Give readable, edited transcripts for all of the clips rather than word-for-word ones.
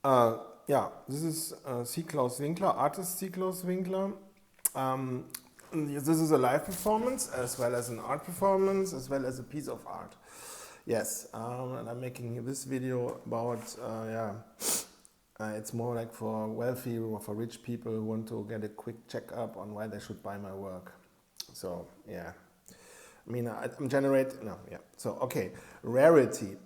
Uh, yeah, this is SEAK Claus Winkler, artist SEAK Claus Winkler. Um, this is a live performance as well as an art performance as well as a piece of art. Yes, and I'm making this video about, it's more like for wealthy or for rich people who want to get a quick checkup on why they should buy my work. So, yeah. I mean, I'm generating, no, yeah. So, okay, rarity.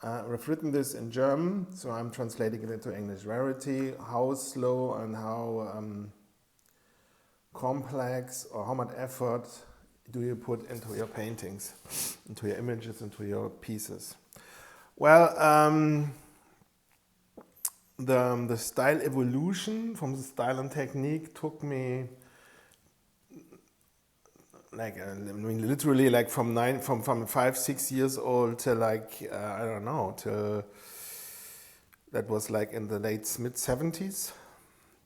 I've written this in German, so I'm translating it into English. Rarity, how slow and how complex or how much effort do you put into your paintings, into your images, into your pieces? Well, the style evolution from the style and technique took me like I mean literally like from 5 6 years old till like I don't know till that was like in the mid 70s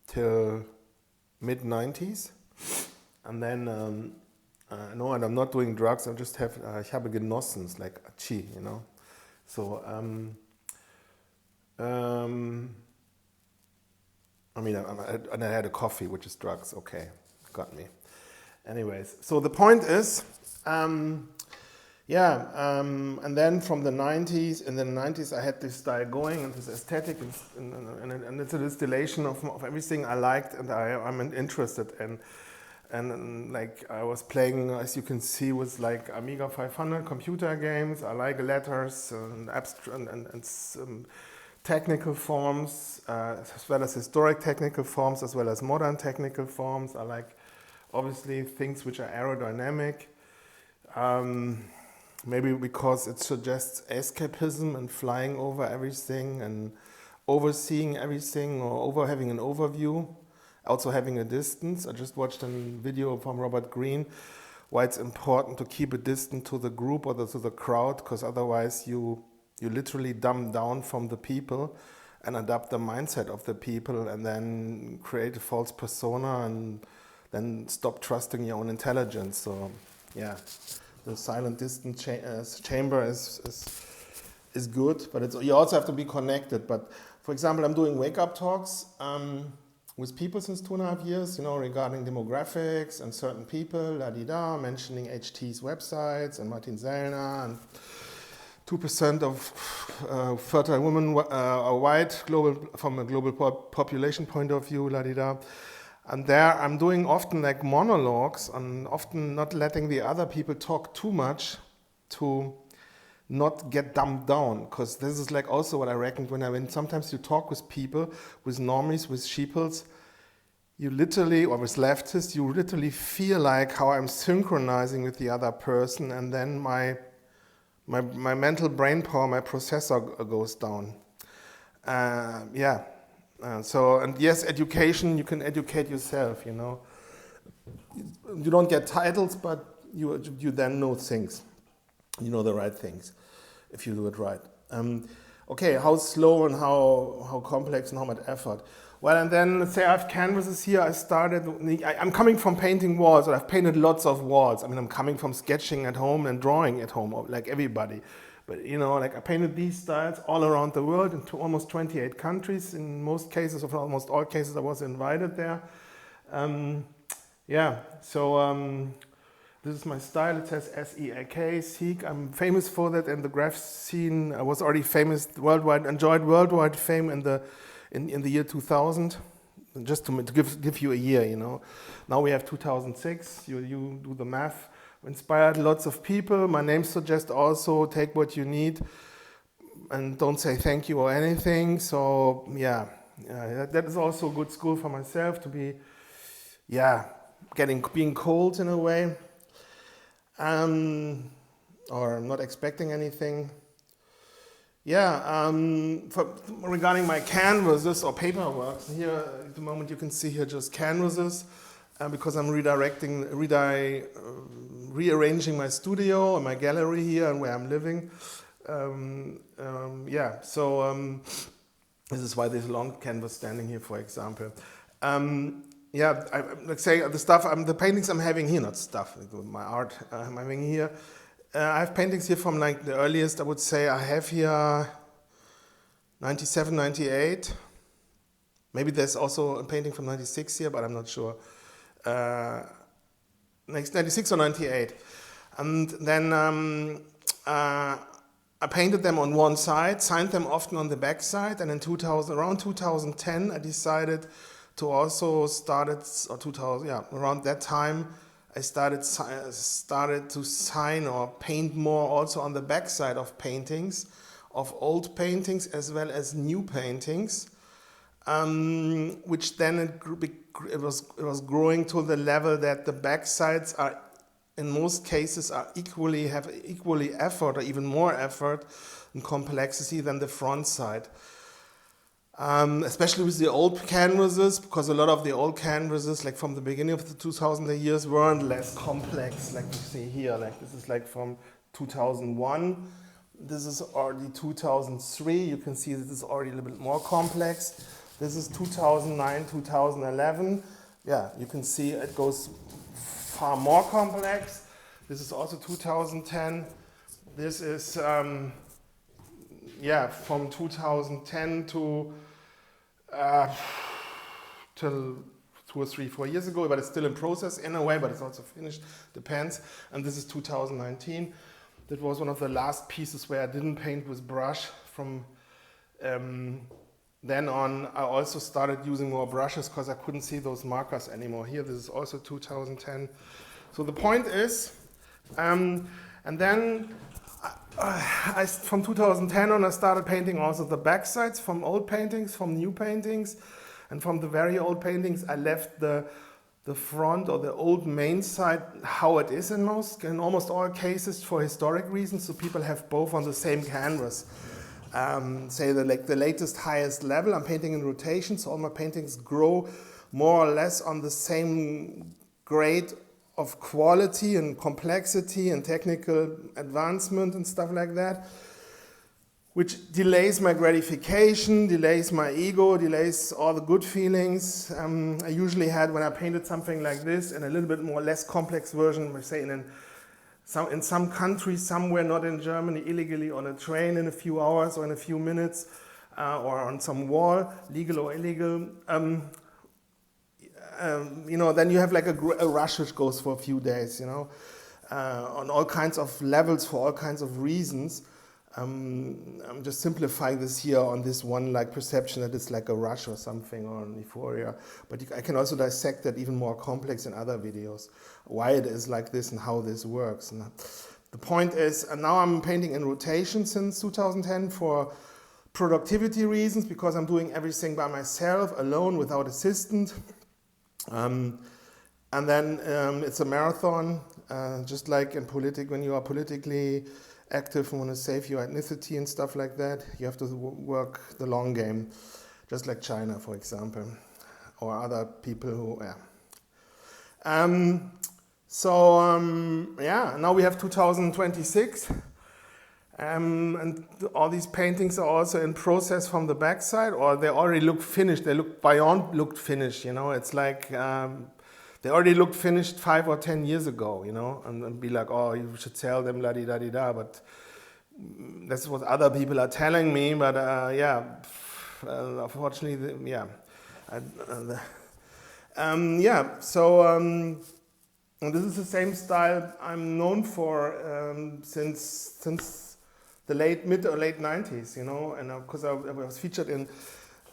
till mid 90s, and then no, and I'm not doing drugs. I just have ich habe genossen, like chi, you know. So I mean, and I had a coffee, which is drugs. Okay, got me. Anyways, so the point is, and then from the 90s, in the 90s, I had this style going and this aesthetic, and it's a distillation of everything I liked and I'm interested in. And like I was playing, as you can see, with like Amiga 500 computer games. I like letters and abstract and technical forms, as well as historic technical forms, as well as modern technical forms. I like obviously things which are aerodynamic. Maybe because it suggests escapism and flying over everything and overseeing everything or over having an overview, also having a distance. I just watched a video from Robert Greene why it's important to keep a distance to the group or to the crowd, because otherwise you literally dumb down from the people and adapt the mindset of the people and then create a false persona and then stop trusting your own intelligence. So yeah, the silent distance chamber is good, but you also have to be connected. But for example, I'm doing wake-up talks with people since 2.5 years, you know, regarding demographics and certain people, la-di-da, mentioning HT's websites and Martin Sellner, and 2% of fertile women are white, global, from a global population point of view, la-di-da. And there I'm doing often like monologues and often not letting the other people talk too much to not get dumbed down. Because this is like also what I reckoned when sometimes you talk with people, with normies, with sheeples, you literally, or with leftists, you literally feel like how I'm synchronizing with the other person, and then my mental brain power, my processor goes down. And yes, education, you can educate yourself, you know. You don't get titles, but you then know things. You know the right things, if you do it right. Okay, how slow and how complex and how much effort. Well, and then let's say I have canvases here. I'm coming from painting walls, or I've painted lots of walls. I mean, I'm coming from sketching at home and drawing at home, like everybody. But you know, like I painted these styles all around the world in almost 28 countries. In most cases, or almost all cases, I was invited there. This is my style. It says SEAK, SEAK. I'm famous for that in the graph scene. I was already famous worldwide, enjoyed worldwide fame in the year 2000. Just to give you a year, you know. Now we have 2006. You do the math. Inspired lots of people. My name suggests also take what you need and don't say thank you or anything. So yeah, that is also a good school for myself to be, being cold in a way, or not expecting anything. Regarding my canvases or paperworks, here at the moment you can see here just canvases. Because I'm rearranging my studio and my gallery here and where I'm living. This is why there's a long canvas standing here, for example. Let's say the paintings I'm having here, not stuff, my art I'm having here. I have paintings here from like the earliest, I would say I have here 97, 98. Maybe there's also a painting from 96 here, but I'm not sure. 96 or 98. And then I painted them on one side, signed them often on the back side, and in around 2010 I decided to also around that time I started to sign or paint more also on the back side of paintings, of old paintings as well as new paintings, which then it was growing to the level that the back sides are in most cases have equally effort or even more effort and complexity than the front side. Especially with the old canvases, because a lot of the old canvases, like from the beginning of the 2000 years, weren't less complex, like you see here. Like this is like from 2001. This is already 2003. You can see this is already a little bit more complex. This is 2009, 2011. Yeah, you can see it goes far more complex. This is also 2010. This is from 2010 to till 2 or 3, 4 years ago, but it's still in process in a way, but it's also finished, depends. And this is 2019. That was one of the last pieces where I didn't paint with brush. From then on, I also started using more brushes because I couldn't see those markers anymore. Here, this is also 2010. So the point is, and then from 2010 on, I started painting also the back sides from old paintings, from new paintings, and from the very old paintings, I left the front or the old main side how it is in almost all cases for historic reasons, so people have both on the same canvas. Say the latest highest level, I'm painting in rotation, so all my paintings grow more or less on the same grade of quality and complexity and technical advancement and stuff like that, which delays my gratification, delays my ego, delays all the good feelings I usually had when I painted something like this in a little bit more less complex version, say in some country somewhere, not in Germany, illegally on a train in a few hours or in a few minutes, or on some wall, legal or illegal. Then you have like a rush which goes for a few days, on all kinds of levels for all kinds of reasons. I'm just simplifying this here on this one like perception that it's like a rush or something or an euphoria. But I can also dissect that even more complex in other videos, why it is like this and how this works. And the point is, and now I'm painting in rotation since 2010 for productivity reasons, because I'm doing everything by myself, alone, without assistant. And then it's a marathon, just like in when you are politically active and want to save your ethnicity and stuff like that, you have to work the long game, just like China, for example, or other people who, now we have 2026, and all these paintings are also in process from the backside, or they already look finished. They look beyond looked finished, It's like they already looked finished 5 or 10 years ago, and be like, oh, you should sell them, la-di-da-di-da. But that's what other people are telling me. But unfortunately, and this is the same style I'm known for since the mid or late 90s, and because I was featured in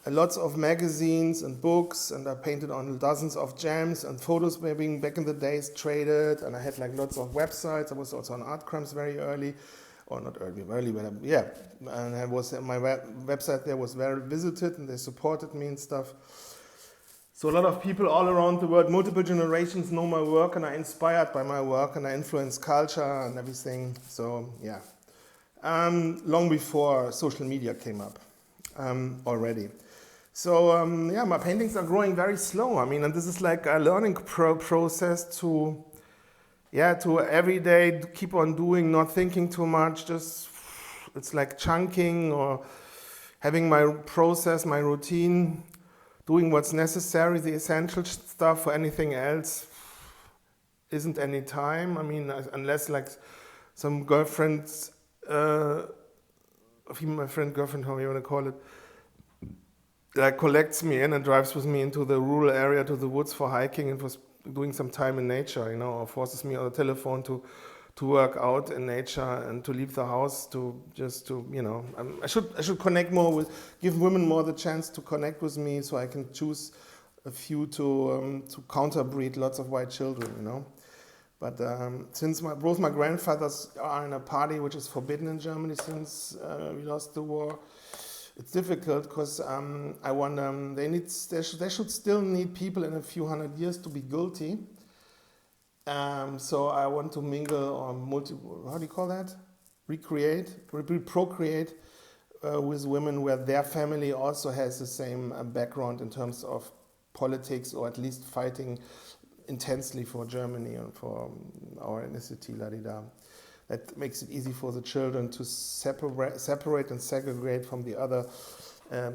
lots of magazines and books, and I painted on dozens of jams, and photos were being back in the days traded, and I had like lots of websites. I was also on Art Crimes very early, or not early, but and I was my website there was very visited, and they supported me and stuff. So a lot of people all around the world, multiple generations, know my work and are inspired by my work, and I influence culture and everything. So long before social media came up already. So my paintings are growing very slow. And this is like a learning process to every day keep on doing, not thinking too much. Just it's like chunking or having my process, my routine, doing what's necessary, the essential stuff. For anything else isn't any time. Unless like some girlfriends, female friend, girlfriend, however you want to call it, that collects me in and drives with me into the rural area, to the woods for hiking and for doing some time in nature, or forces me on the telephone to work out in nature and to leave the house to I should connect more with, give women more the chance to connect with me, so I can choose a few to counterbreed lots of white children, But since both my grandfathers are in a party which is forbidden in Germany since we lost the war, it's difficult because I wonder they should still need people in a few hundred years to be guilty. So I want to mingle or how do you call that? Procreate with women where their family also has the same background in terms of politics, or at least fighting intensely for Germany and for our ethnicity, la-di-da. That makes it easy for the children to separate and segregate from the other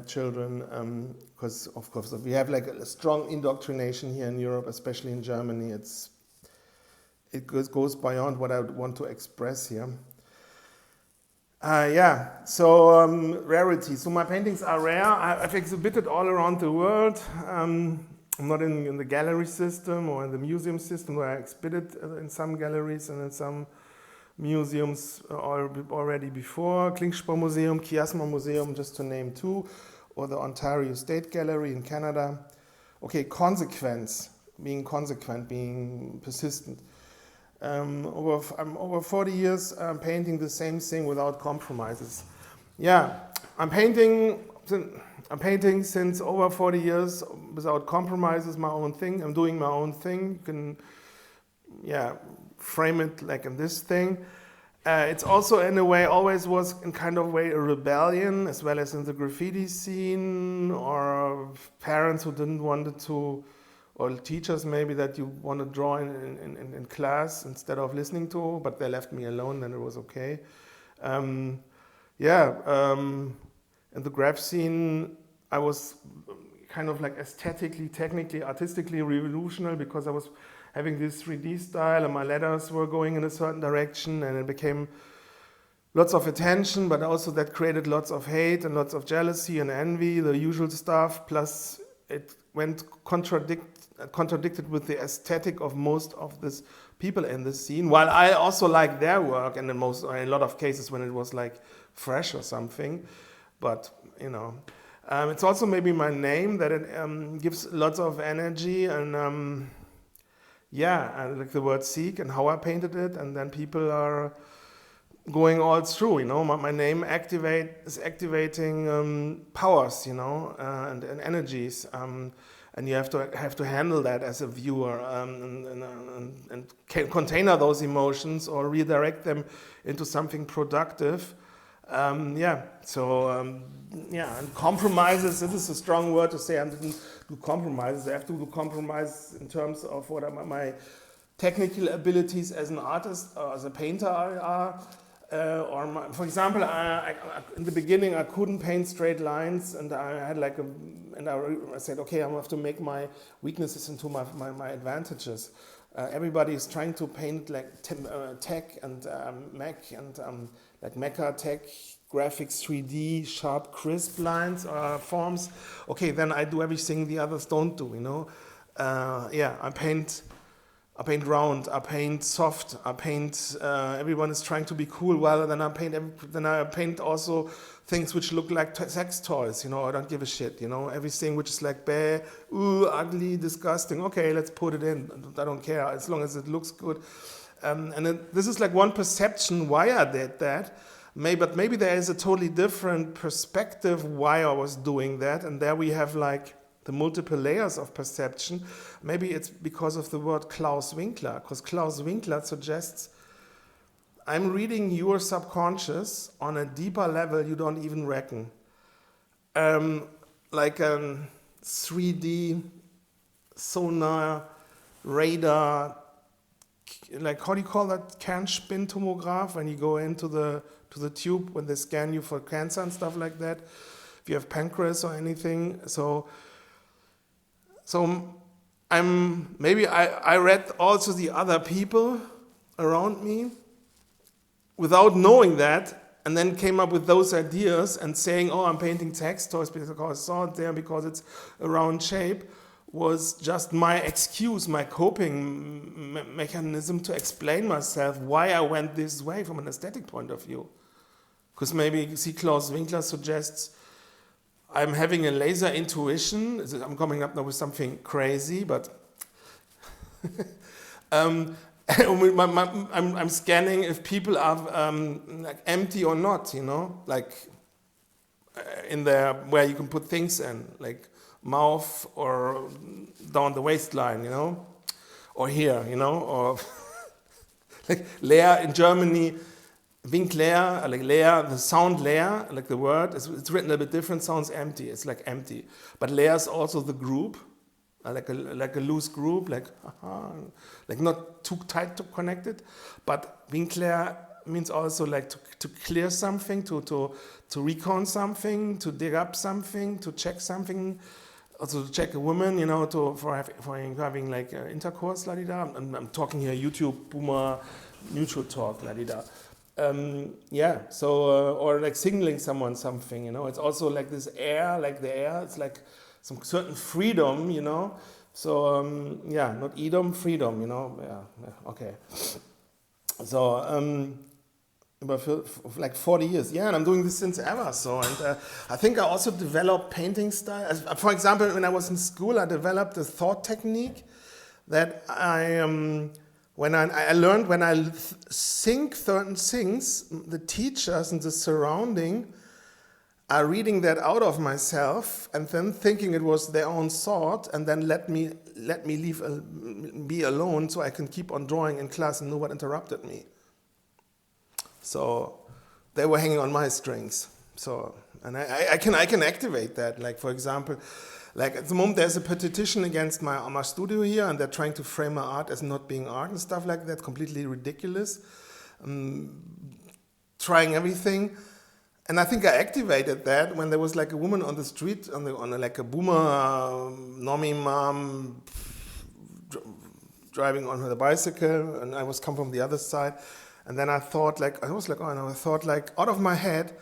children, because of course we have like a strong indoctrination here in Europe, especially in Germany. It goes beyond what I would want to express here. So rarity. So my paintings are rare. I've exhibited all around the world. I'm not in the gallery system or in the museum system, where I exhibited in some galleries and in some museums already before. Klingspor Museum, Chiasma Museum, just to name two, or the Ontario State Gallery in Canada. Okay, being consequent, being persistent. I'm over 40 years painting the same thing without compromises. I'm painting since over 40 years without compromises, my own thing. I'm doing my own thing. You can, frame it like in this thing. It's also in a way, always was in kind of way a rebellion, as well as in the graffiti scene, or parents who didn't want to, or teachers maybe, that you want to draw in class instead of listening to, but they left me alone, then it was okay. In the graph scene, I was kind of like aesthetically, technically, artistically revolutionary, because I was having this 3D style and my letters were going in a certain direction, and it became lots of attention, but also that created lots of hate and lots of jealousy and envy, the usual stuff, plus it went contradicted with the aesthetic of most of these people in the scene, while I also like their work, and in a lot of cases when it was like fresh or something. But it's also maybe my name that it gives lots of energy, and I like the word SEAK and how I painted it, and then people are going all through, my name is activating powers, and energies, and you have to handle that as a viewer, and container those emotions or redirect them into something productive. And compromises, this is a strong word to say. I didn't do compromises. I have to do compromise in terms of what my technical abilities as an artist or as a painter are. For example, in the beginning I couldn't paint straight lines, and I had I said, okay, I have to make my weaknesses into my advantages. Everybody is trying to paint like tech and Mac and like Mecha tech, graphics, 3D, sharp, crisp lines or forms. Okay, then I do everything the others don't do. I paint round, I paint soft, I paint. Everyone is trying to be cool. Well, then I paint also things which look like sex toys. I don't give a shit. Everything which is like bad, ugly, disgusting. Okay, let's put it in. I don't care as long as it looks good. This is like one perception why I did that. But maybe there is a totally different perspective why I was doing that, and there we have like the multiple layers of perception. Maybe it's because of the word Klaus Winkler, because Klaus Winkler suggests I'm reading your subconscious on a deeper level you don't even reckon. Like a 3D sonar radar, like how do you call that, Kernspintomograph, when you go into the tube when they scan you for cancer and stuff like that, if you have pancreas or anything. So I read also the other people around me without knowing that, and then came up with those ideas and saying, oh, I'm painting text toys because I saw it there because it's a round shape, was just my excuse, my coping mechanism to explain myself why I went this way from an aesthetic point of view. Because maybe SEAK Claus Winkler suggests I'm having a laser intuition. I'm coming up now with something crazy, but I'm scanning if people are like empty or not, you know, like in there where you can put things in, like mouth or down the waistline, you know, or here, you know, or like leer in Germany, Winkler, like leer, the sound leer, like the word, it's written a bit different, sounds empty, it's like empty. But leer is also the group, like a loose group, like not too tight to connected. But Winkler means also like to clear something, to recon something, to dig up something, to check something. Also to check a woman, you know, for having like intercourse, la di da. I'm talking here YouTube boomer neutral talk, la di da. Yeah, so or like signaling someone something, you know. It's also like this air, like the air. It's like some certain freedom, you know. So yeah, not Edom, freedom, you know. Yeah, okay. So but for like 40 years, yeah, and I'm doing this since ever. So, and I think I also developed painting style. For example, when I was in school, I developed a thought technique that I learned when I think certain things, the teachers and the surrounding are reading that out of myself and then thinking it was their own thought, and then let me be alone so I can keep on drawing in class and no one interrupted me. So they were hanging on my strings. So, and I can activate that. Like, for example, like at the moment there's a petition against my studio here, and they're trying to frame my art as not being art and stuff like that. Completely ridiculous. Trying everything. And I think I activated that when there was like a woman on the street, on like a boomer normie mom driving on her bicycle, and I was come from the other side. And then I thought like, out of my head,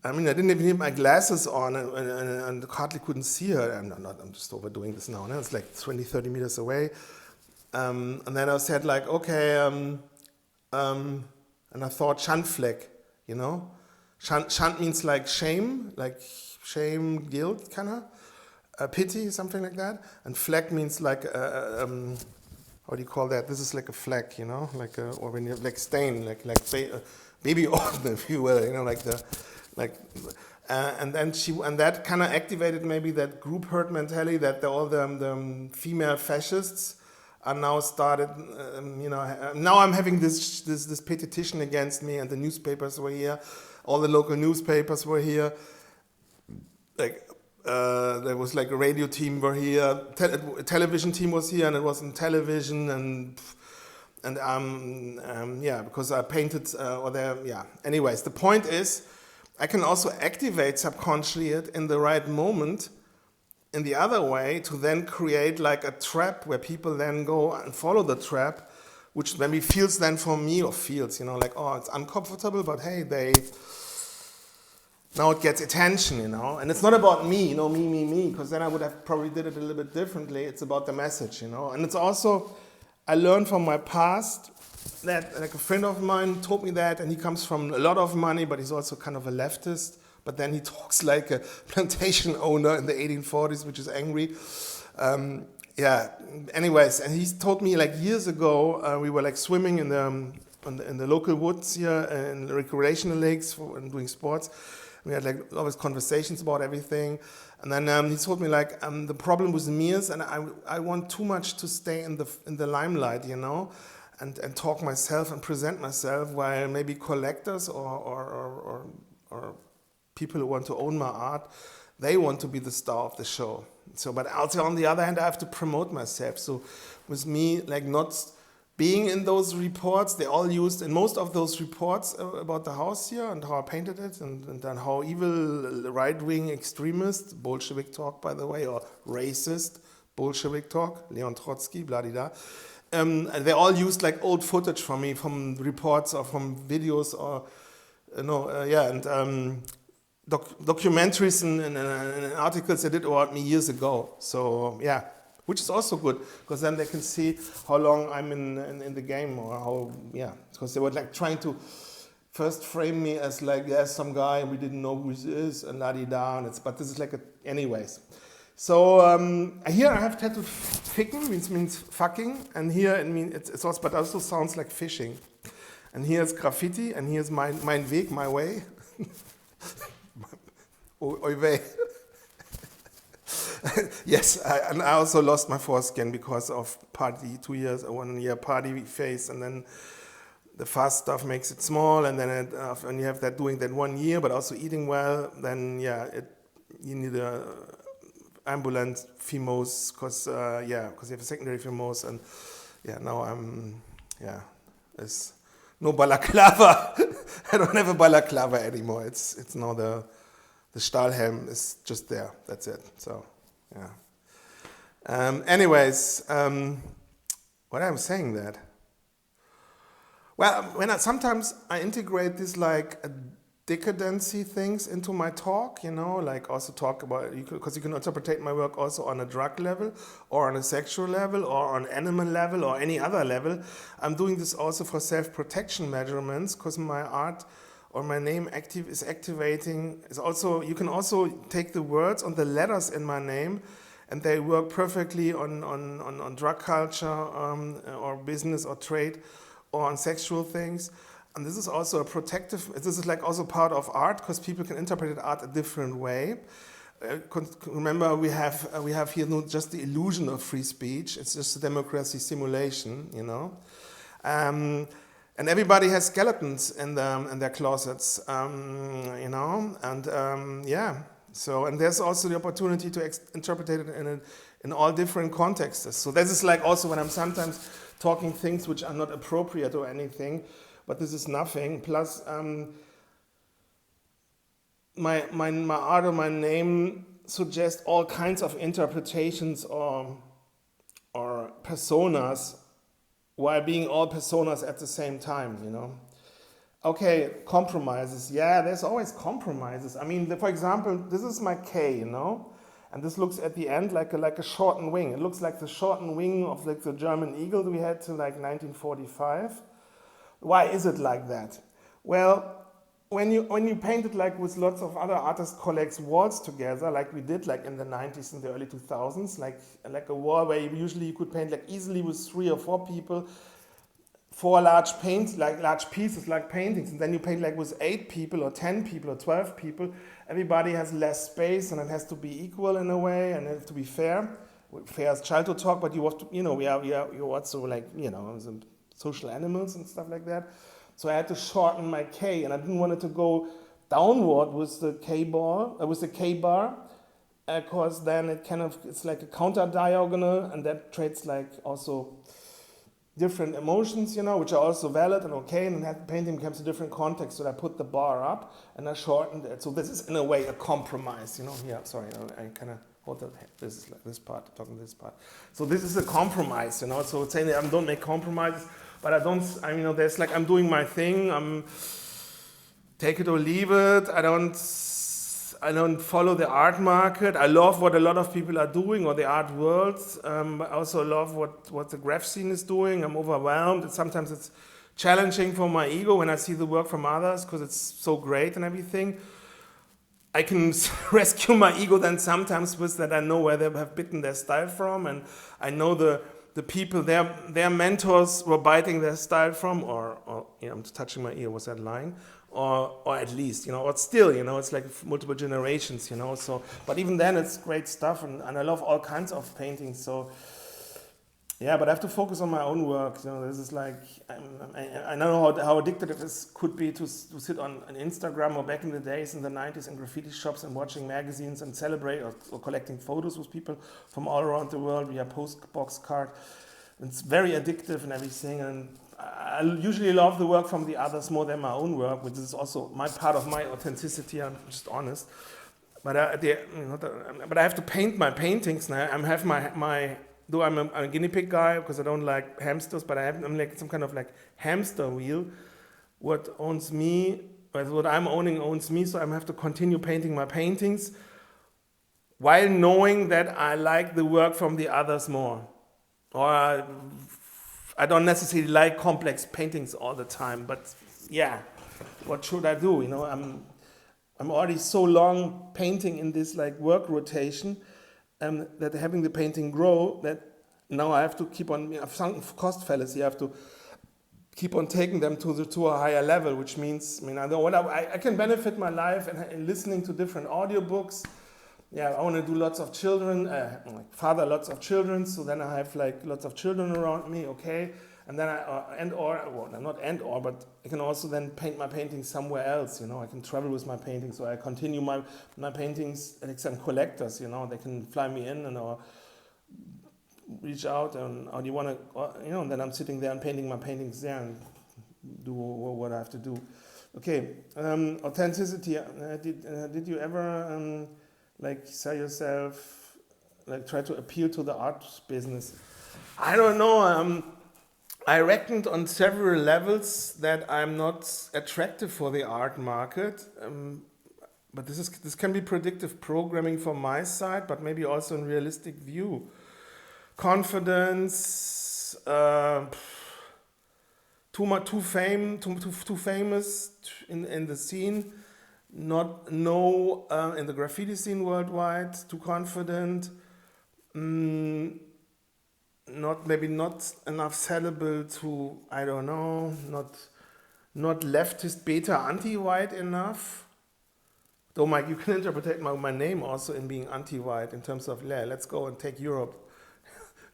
I mean, I didn't even have my glasses on and hardly couldn't see her. I'm just overdoing this now. It's like 20, 30 meters away. And then I said like, okay, and I thought Schandfleck, you know? Schand means like shame, guilt, kind of. Pity, something like that. And Fleck means like, how do you call that? This is like a fleck, you know, like or when you have like stain, like baby oil, if you will, you know, and then that kind of activated maybe that group herd mentality that all the female fascists are now started, you know. Now I'm having this petition against me, and the newspapers were here, all the local newspapers were here, like. There was like a radio team were here, television team was here, and it was in television, and yeah, because I painted yeah. Anyways, the point is, I can also activate subconsciously it in the right moment, in the other way, to then create like a trap where people then go and follow the trap, which maybe feels then for me, or feels, you know, like, oh, it's uncomfortable, but hey, now it gets attention, you know, and it's not about me, you know, me, because then I would have probably did it a little bit differently. It's about the message, you know, and it's also, I learned from my past that, like a friend of mine told me that, and he comes from a lot of money, but he's also kind of a leftist, but then he talks like a plantation owner in the 1840s, which is angry. Yeah, anyways, and he told me like years ago, we were like swimming in the local woods here, in recreational lakes and doing sports. We had like always conversations about everything, and then he told me like the problem with me is, and I want too much to stay in the limelight, you know, and talk myself and present myself, while maybe collectors or people who want to own my art, they want to be the star of the show. So, but also on the other hand, I have to promote myself. So, with me like not being in those reports, they all used in most of those reports about the house here and how I painted it, and then how evil right-wing extremist, Bolshevik talk, by the way, or racist, Bolshevik talk, Leon Trotsky, blah-de-da. And they all used like old footage from me, from reports or from videos, or yeah, and documentaries and articles they did about me years ago. So yeah, which is also good because then they can see how long I'm in the game or how, yeah, because they were like trying to first frame me as like, yeah, some guy we didn't know who he is and la-di-da, but this is like anyways. So here I have tattooed ficken, means fucking, and here it means it's also, but also sounds like fishing. And here's graffiti, and here's mein Weg, my way. Oi way. Yes, and I also lost my foreskin because of party, 2 years, 1 year party face, and then the fast stuff makes it small, and then when you have that doing that 1 year, but also eating well, then yeah, you need a ambulant phimose, because you have a secondary phimose, and yeah, now I'm, yeah, it's no balaclava. I don't have a balaclava anymore. It's now the Stahlhelm is just there. That's it. So yeah. Anyways, what I'm saying that. Well, sometimes I integrate this like decadency things into my talk, like also talk about, because you can interpret my work also on a drug level or on a sexual level or on animal level or any other level. I'm doing this also for self-protection measurements because my art or my name is activating. You can also take the words on the letters in my name and they work perfectly on drug culture or business or trade or on sexual things. And this is also a protective, this is like also part of art because people can interpret art a different way. Remember, we have here not just the illusion of free speech, it's just a democracy simulation, And everybody has skeletons in their closets, yeah. So, and there's also the opportunity to interpret it in all different contexts. So this is like also when I'm sometimes talking things which are not appropriate or anything, but this is nothing. Plus, my art or my name suggests all kinds of interpretations or personas, while being all personas at the same time. Okay, compromises. Yeah, there's always compromises. I mean, for example, this is my K, and this looks at the end like a shortened wing. It looks like the shortened wing of like the German eagle we had to like 1945. Why is it like that? Well, when you paint it like with lots of other artist colleagues walls together, like we did like in the 90s and the early 2000s, like a wall where you could paint like easily with 3 or 4 people, 4 large pieces like paintings, and then you paint like with 8 people or 10 people or 12 people. Everybody has less space and it has to be equal in a way and it has to be fair. Fair is childhood talk, but you have to, we are also like, social animals and stuff like that. So I had to shorten my K, and I didn't want it to go downward with the K bar, because then it's like a counter diagonal, and that creates like also different emotions, which are also valid and okay, and that painting becomes a different context. So I put the bar up and I shortened it. So this is in a way a compromise, Yeah, sorry, I kind of hold that. This is like this part, talking this part. So this is a compromise, So it's saying that I don't make compromises. But there's like, I'm doing my thing, I'm take it or leave it, I don't follow the art market. I love what a lot of people are doing, or the art world. I also love what the graph scene is doing. I'm overwhelmed. Sometimes it's challenging for my ego when I see the work from others, because it's so great and everything. I can rescue my ego then sometimes with that I know where they have bitten their style from, and I know the people, their mentors were biting their style from, or I'm touching my ear, was that lying? Or at least, or still, it's like multiple generations, so, but even then it's great stuff, and I love all kinds of paintings, so, yeah, but I have to focus on my own work, this is like, I know how addictive it could be to sit on an Instagram, or back in the days in the 90s in graffiti shops and watching magazines and celebrate or collecting photos with people from all around the world via postbox card. It's very addictive and everything, and I usually love the work from the others more than my own work, which is also my part of my authenticity, I'm just honest. But I have to paint my paintings now. I have my though I'm a guinea pig guy because I don't like hamsters, but I'm like some kind of like hamster wheel. What owns me But what I'm owning owns me, so I have to continue painting my paintings while knowing that I like the work from the others more. Or I don't necessarily like complex paintings all the time, but yeah, what should I do? I'm already so long painting in this like work rotation, that having the painting grow, that now I have to keep on, I've sunk cost fallacy, I have to keep on taking them to a higher level, which means, I can benefit my life and listening to different audiobooks. Yeah, I want to do lots of children, father lots of children, so then I have like lots of children around me, okay, and then but I can also then paint my paintings somewhere else, I can travel with my paintings, so I continue my paintings, like some collectors, they can fly me in or reach out and do you want to, and then I'm sitting there and painting my paintings there and do what I have to do. Okay, authenticity. Did you ever like sell yourself, like try to appeal to the art business? I don't know. I reckoned on several levels that I'm not attractive for the art market. But this can be predictive programming from my side, but maybe also in realistic view. Confidence, too famous in the scene, in the graffiti scene worldwide, too confident, not enough sellable to, I don't know, not leftist beta anti-white enough. Though you can interpret my name also in being anti-white in terms of, let's go and take Europe.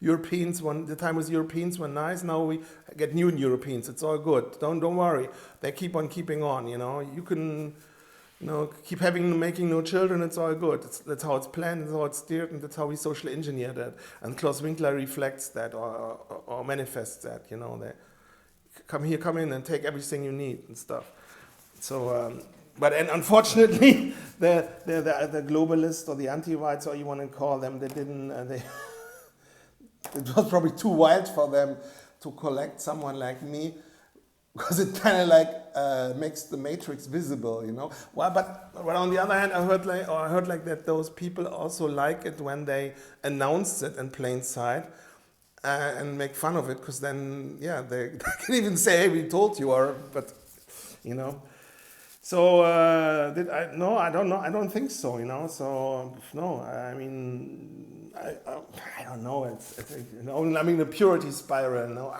The time with Europeans were nice. Now we get new Europeans. It's all good. Don't worry. They keep on keeping on. You can, keep making no children. It's all good. That's how it's planned. That's how it's steered, and that's how we socially engineer that. And Klaus Winkler reflects that or manifests that. They come in and take everything you need and stuff. So. And unfortunately, the globalists or the anti-whites, or you want to call them, they didn't. It was probably too wild for them to collect someone like me, because it kind of like makes the matrix visible, Well, but on the other hand, I heard that those people also like it when they announce it in plain sight and make fun of it, because then they can even say, "Hey, we told you," So did I? No, I don't know. I don't think so. So no. I mean, I don't know. It's the purity spiral. No,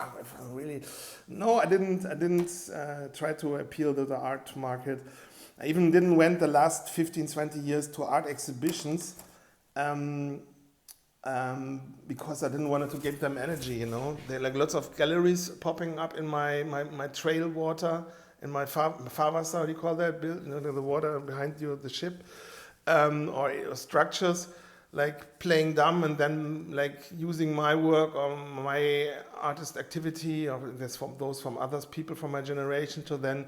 I didn't try to appeal to the art market. I even didn't went the last 15, 20 years to art exhibitions, because I didn't want to give them energy. There are like lots of galleries popping up in my trail water. In my Fahrwasser, what do you call that? The water behind you, the ship, or structures, like playing dumb and then like using my work or my artist activity, or those from others, people from my generation, to then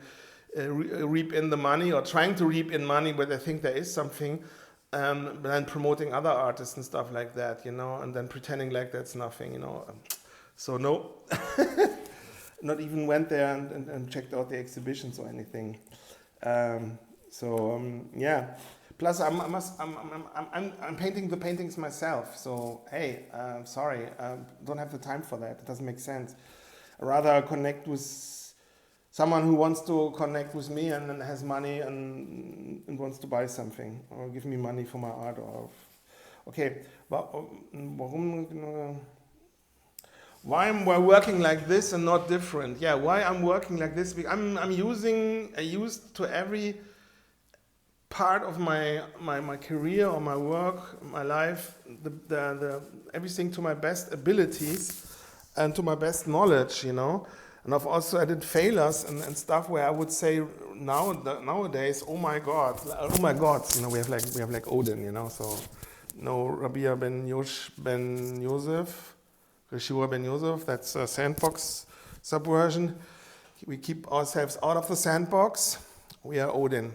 reap in the money, or trying to reap in money, but I think there is something, but then promoting other artists and stuff like that, and then pretending like that's nothing, So no. Not even went there and checked out the exhibitions or anything. Plus, I'm painting the paintings myself. So hey, sorry, don't have the time for that. It doesn't make sense. I'd rather connect with someone who wants to connect with me and has money and wants to buy something or give me money for my art. Okay, why am I working like this and not different? Yeah, why I'm working like this? I used to every part of my career or my work, my life, the everything to my best abilities and to my best knowledge, And I did failures and stuff where I would say nowadays, oh my God, we have like Odin, So no Rabia ben Yosef. Yeshua ben Yosef, that's a sandbox subversion. We keep ourselves out of the sandbox. We are Odin.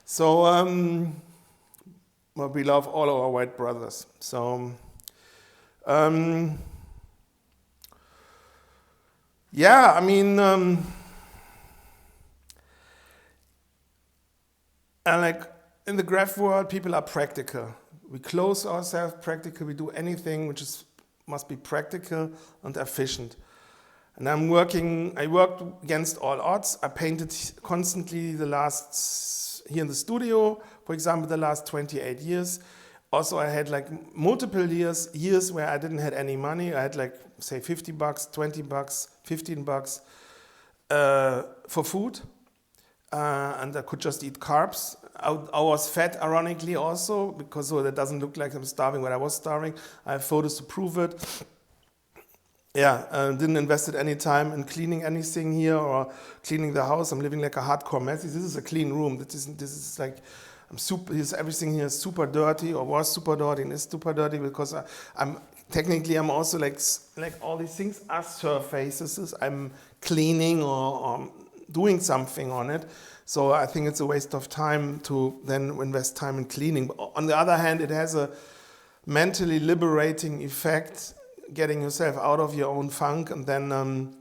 So, we love all our white brothers. So, And like in the graph world, people are practical. We close ourselves practical. We do anything which must be practical and efficient. And I worked against all odds. I painted constantly here in the studio, for example, the last 28 years. Also, I had like multiple years where I didn't have any money. I had like, say, $50, $20, $15 for food. And I could just eat carbs. I was fat, ironically, also, because so that doesn't look like I'm starving when I was starving. I have photos to prove it. Yeah, didn't invest any time in cleaning anything here or cleaning the house. I'm living like a hardcore mess. This is a clean room. This is like everything here is super dirty or was super dirty and is super dirty because I'm also like all these things are surfaces. I'm cleaning or doing something on it. So I think it's a waste of time to then invest time in cleaning. But on the other hand, it has a mentally liberating effect, getting yourself out of your own funk and then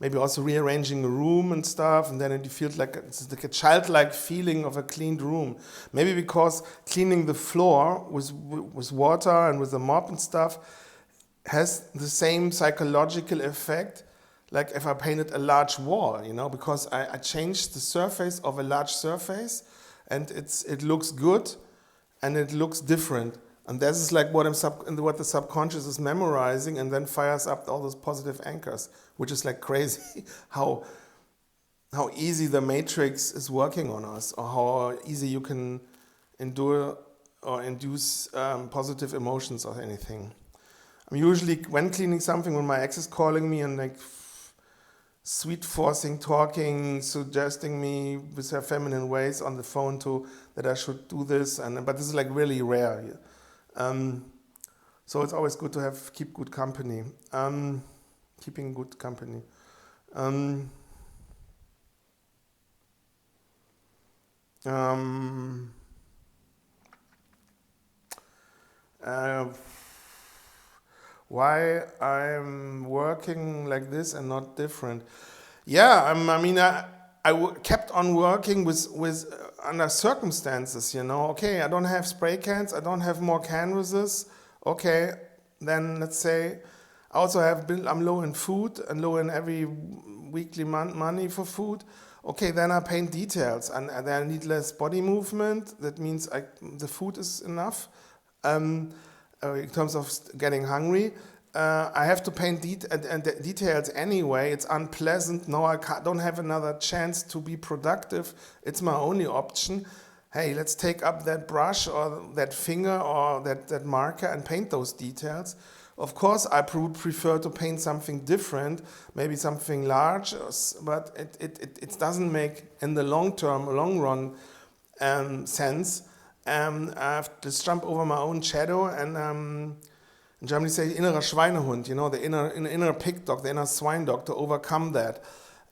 maybe also rearranging a room and stuff, and then it feels like it's like a childlike feeling of a cleaned room. Maybe because cleaning the floor with water and with a mop and stuff has the same psychological effect like if I painted a large wall, because I changed the surface of a large surface and it looks good and it looks different. And this is like what the subconscious is memorizing and then fires up all those positive anchors, which is like crazy how easy the matrix is working on us, or how easy you can endure or induce positive emotions or anything. I'm usually, when cleaning something, when my ex is calling me and like sweet forcing, talking, suggesting me with her feminine ways on the phone that I should do this, but this is like really rare. So it's always good to keep good company. Keeping good company. Why I'm working like this and not different? Yeah, I kept on working with under circumstances, Okay, I don't have spray cans, I don't have more canvases. Okay, then let's say I also I'm low in food and low in every weekly money for food. Okay, then I paint details and then I need less body movement. That means the food is enough. In terms of getting hungry, I have to paint details anyway. It's unpleasant. No, I don't have another chance to be productive. It's my only option. Hey, let's take up that brush or that finger or that marker and paint those details. Of course, I would prefer to paint something different, maybe something large, but it doesn't make, in the long run, sense. I have to jump over my own shadow, and in Germany say innerer Schweinehund, the inner pig dog, the inner swine dog, to overcome that.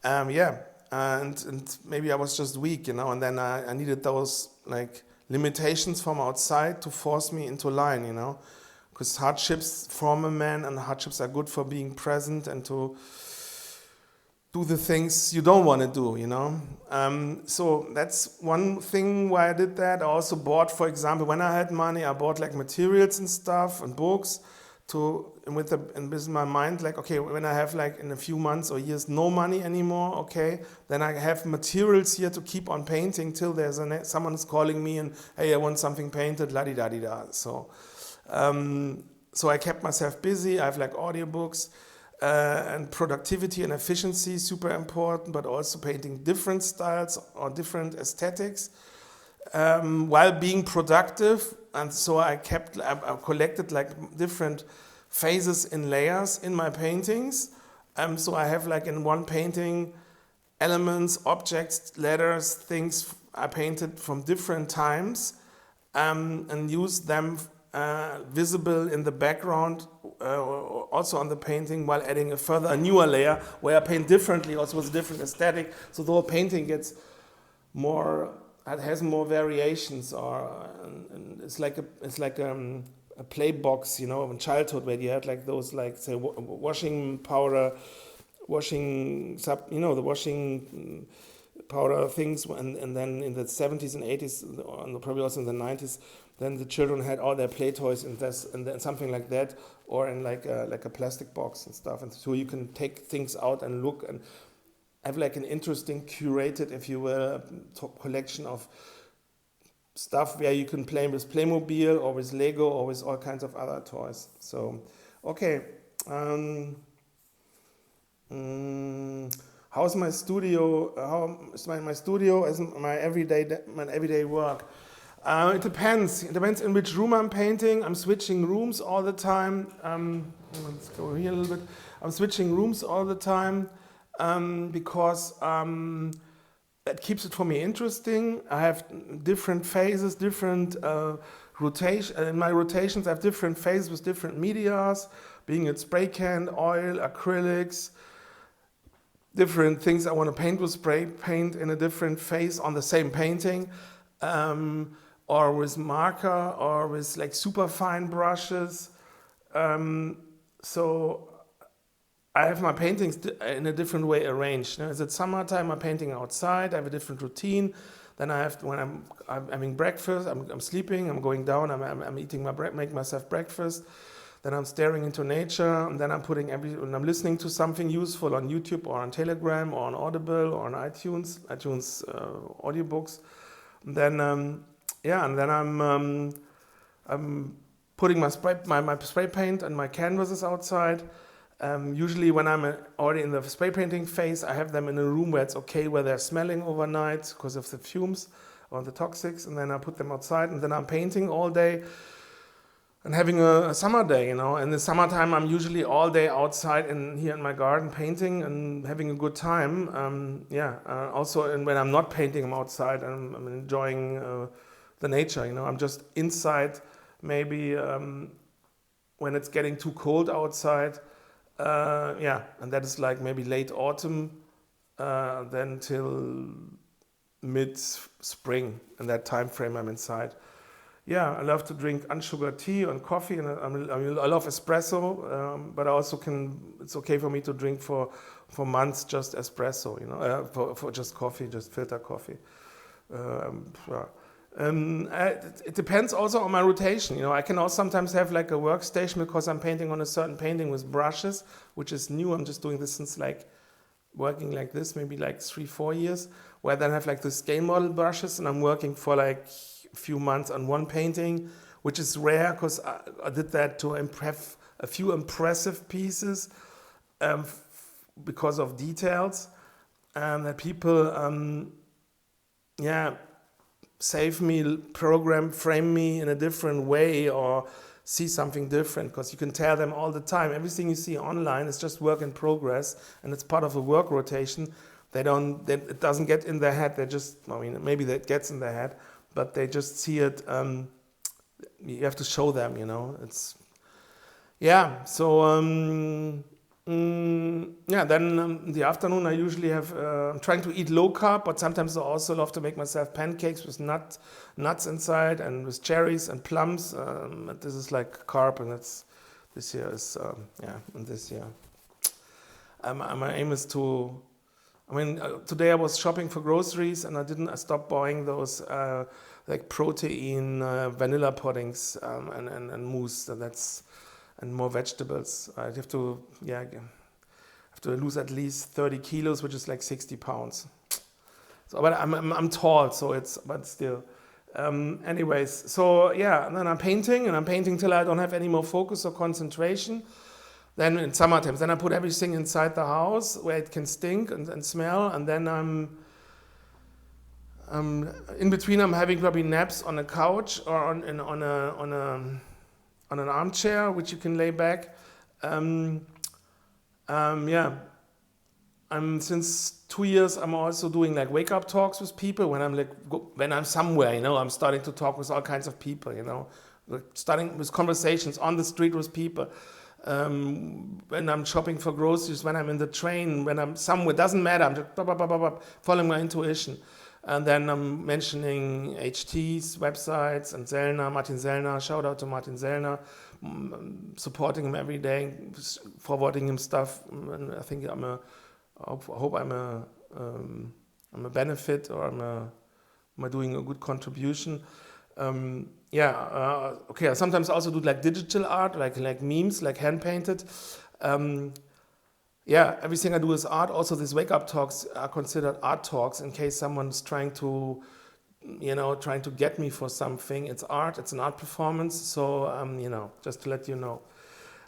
And maybe I was just weak, and then I needed those like limitations from outside to force me into line, because hardships form a man, and hardships are good for being present and to do the things you don't want to do, So that's one thing why I did that. I also bought, for example, when I had money, I bought like materials and stuff and books and with my mind, like, okay, when I have like in a few months or years no money anymore, okay, then I have materials here to keep on painting till someone is calling me and, hey, I want something painted, la-di-da-di-da. So I kept myself busy. I have like audiobooks. And productivity and efficiency, super important, but also painting different styles or different aesthetics while being productive. And so I collected like different phases in layers in my paintings. So I have like in one painting elements, objects, letters, things I painted from different times and used them visible in the background, also on the painting, while adding a newer layer where I paint differently, also with a different aesthetic. So the whole painting gets it has more variations, and it's like a play box, in childhood where you had like those, like say washing powder, the washing powder things, and then in the 70s and 80s, and probably also in the 90s, then the children had all their play toys and then something like that, or in like a plastic box and stuff, and so you can take things out and look and have like an interesting curated, if you will, collection of stuff where you can play with Playmobil or with Lego or with all kinds of other toys. So, okay. How's my studio? How is my studio as my everyday work? It depends. It depends in which room I'm painting. I'm switching rooms all the time. Let's go here a little bit. I'm switching rooms all the time because that keeps it for me interesting. I have different phases, different rotation. In my rotations, I have different phases with different medias, being it spray can, oil, acrylics, different things I want to paint with spray paint in a different phase on the same painting, or with marker, or with like super fine brushes. So I have my paintings in a different way arranged. Is it summertime? I'm painting outside. I have a different routine. Then I have when I'm having breakfast. I'm sleeping. I'm going down. I'm eating make myself breakfast. Then I'm staring into nature, and then I'm and I'm listening to something useful on YouTube or on Telegram or on Audible or on iTunes audiobooks. And then I'm putting my spray paint and my canvases outside. Usually when I'm already in the spray painting phase, I have them in a room where it's okay, where they're smelling overnight because of the fumes or the toxics, and then I put them outside, and then I'm painting all day and having a summer day, In the summertime, I'm usually all day outside here in my garden painting and having a good time. Also, and when I'm not painting, I'm outside and I'm enjoying the nature, I'm just inside maybe when it's getting too cold outside. And that is like maybe late autumn, then till mid-spring. In that time frame, I'm inside. Yeah, I love to drink unsugared tea and coffee, and I love espresso, but I also it's okay for me to drink for months just espresso, for just coffee, just filter coffee. It depends also on my rotation. I can also sometimes have like a workstation because I'm painting on a certain painting with brushes, which is new. I'm just doing this since working like this, maybe like 3-4 years, where I then have like the scale model brushes, and I'm working for like a few months on one painting, which is rare because I did that to have a few impressive pieces because of details, that people, save me, frame me in a different way, or see something different, because you can tell them all the time. Everything you see online is just work in progress, and it's part of a work rotation. It doesn't get in their head. Maybe that gets in their head, but they just see it. You have to show them, It's so. Then in the afternoon I usually have, I'm trying to eat low carb, but sometimes I also love to make myself pancakes with nuts inside and with cherries and plums. This is like carb, and this year is, and this year. My aim is to, today I was shopping for groceries, and I stopped buying those like protein vanilla puddings and mousse. And more vegetables. I have to lose at least 30 kilos, which is like 60 pounds. So, but I'm tall, but still. Anyways, so and then I'm painting till I don't have any more focus or concentration. Then in summertime, then I put everything inside the house where it can stink and smell, and then I'm in between. I'm having probably naps on a couch or on an armchair, which you can lay back. Since 2 years, I'm also doing like wake up talks with people when I'm somewhere, I'm starting to talk with all kinds of people, starting with conversations on the street with people. When I'm shopping for groceries, when I'm in the train, when I'm somewhere, doesn't matter. I'm just following my intuition. And then I'm mentioning HT's websites and Martin Sellner, shout out to Martin Sellner, supporting him every day, forwarding him stuff. And I think I hope I'm a I'm a benefit, or am I doing a good contribution? Okay. I sometimes also do like digital art, like memes, like hand painted. Everything I do is art. Also, these wake up talks are considered art talks in case someone's trying to get me for something. It's art. It's an art performance. So just to let you know.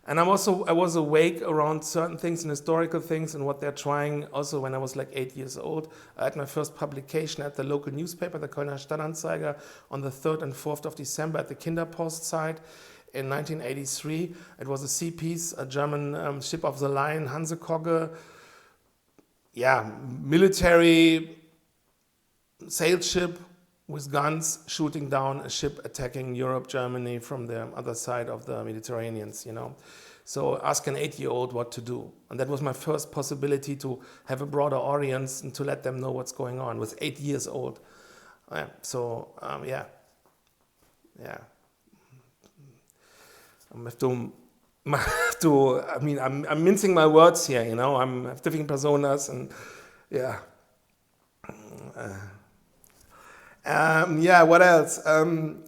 And I was awake around certain things and historical things and what they're trying. Also, when I was like 8 years old, I had my first publication at the local newspaper, the Kölner Stadtanzeiger, on the 3rd and 4th of December at the Kinderpost site in 1983. It was a sea piece, a German ship of the line, Hansekogge. Military sail ship with guns shooting down a ship attacking Europe, Germany from the other side of the Mediterranean, So ask an 8-year-old what to do. And that was my first possibility to have a broader audience and to let them know what's going on with 8 years old. I I'm mincing my words here, I have different personas and what else? Then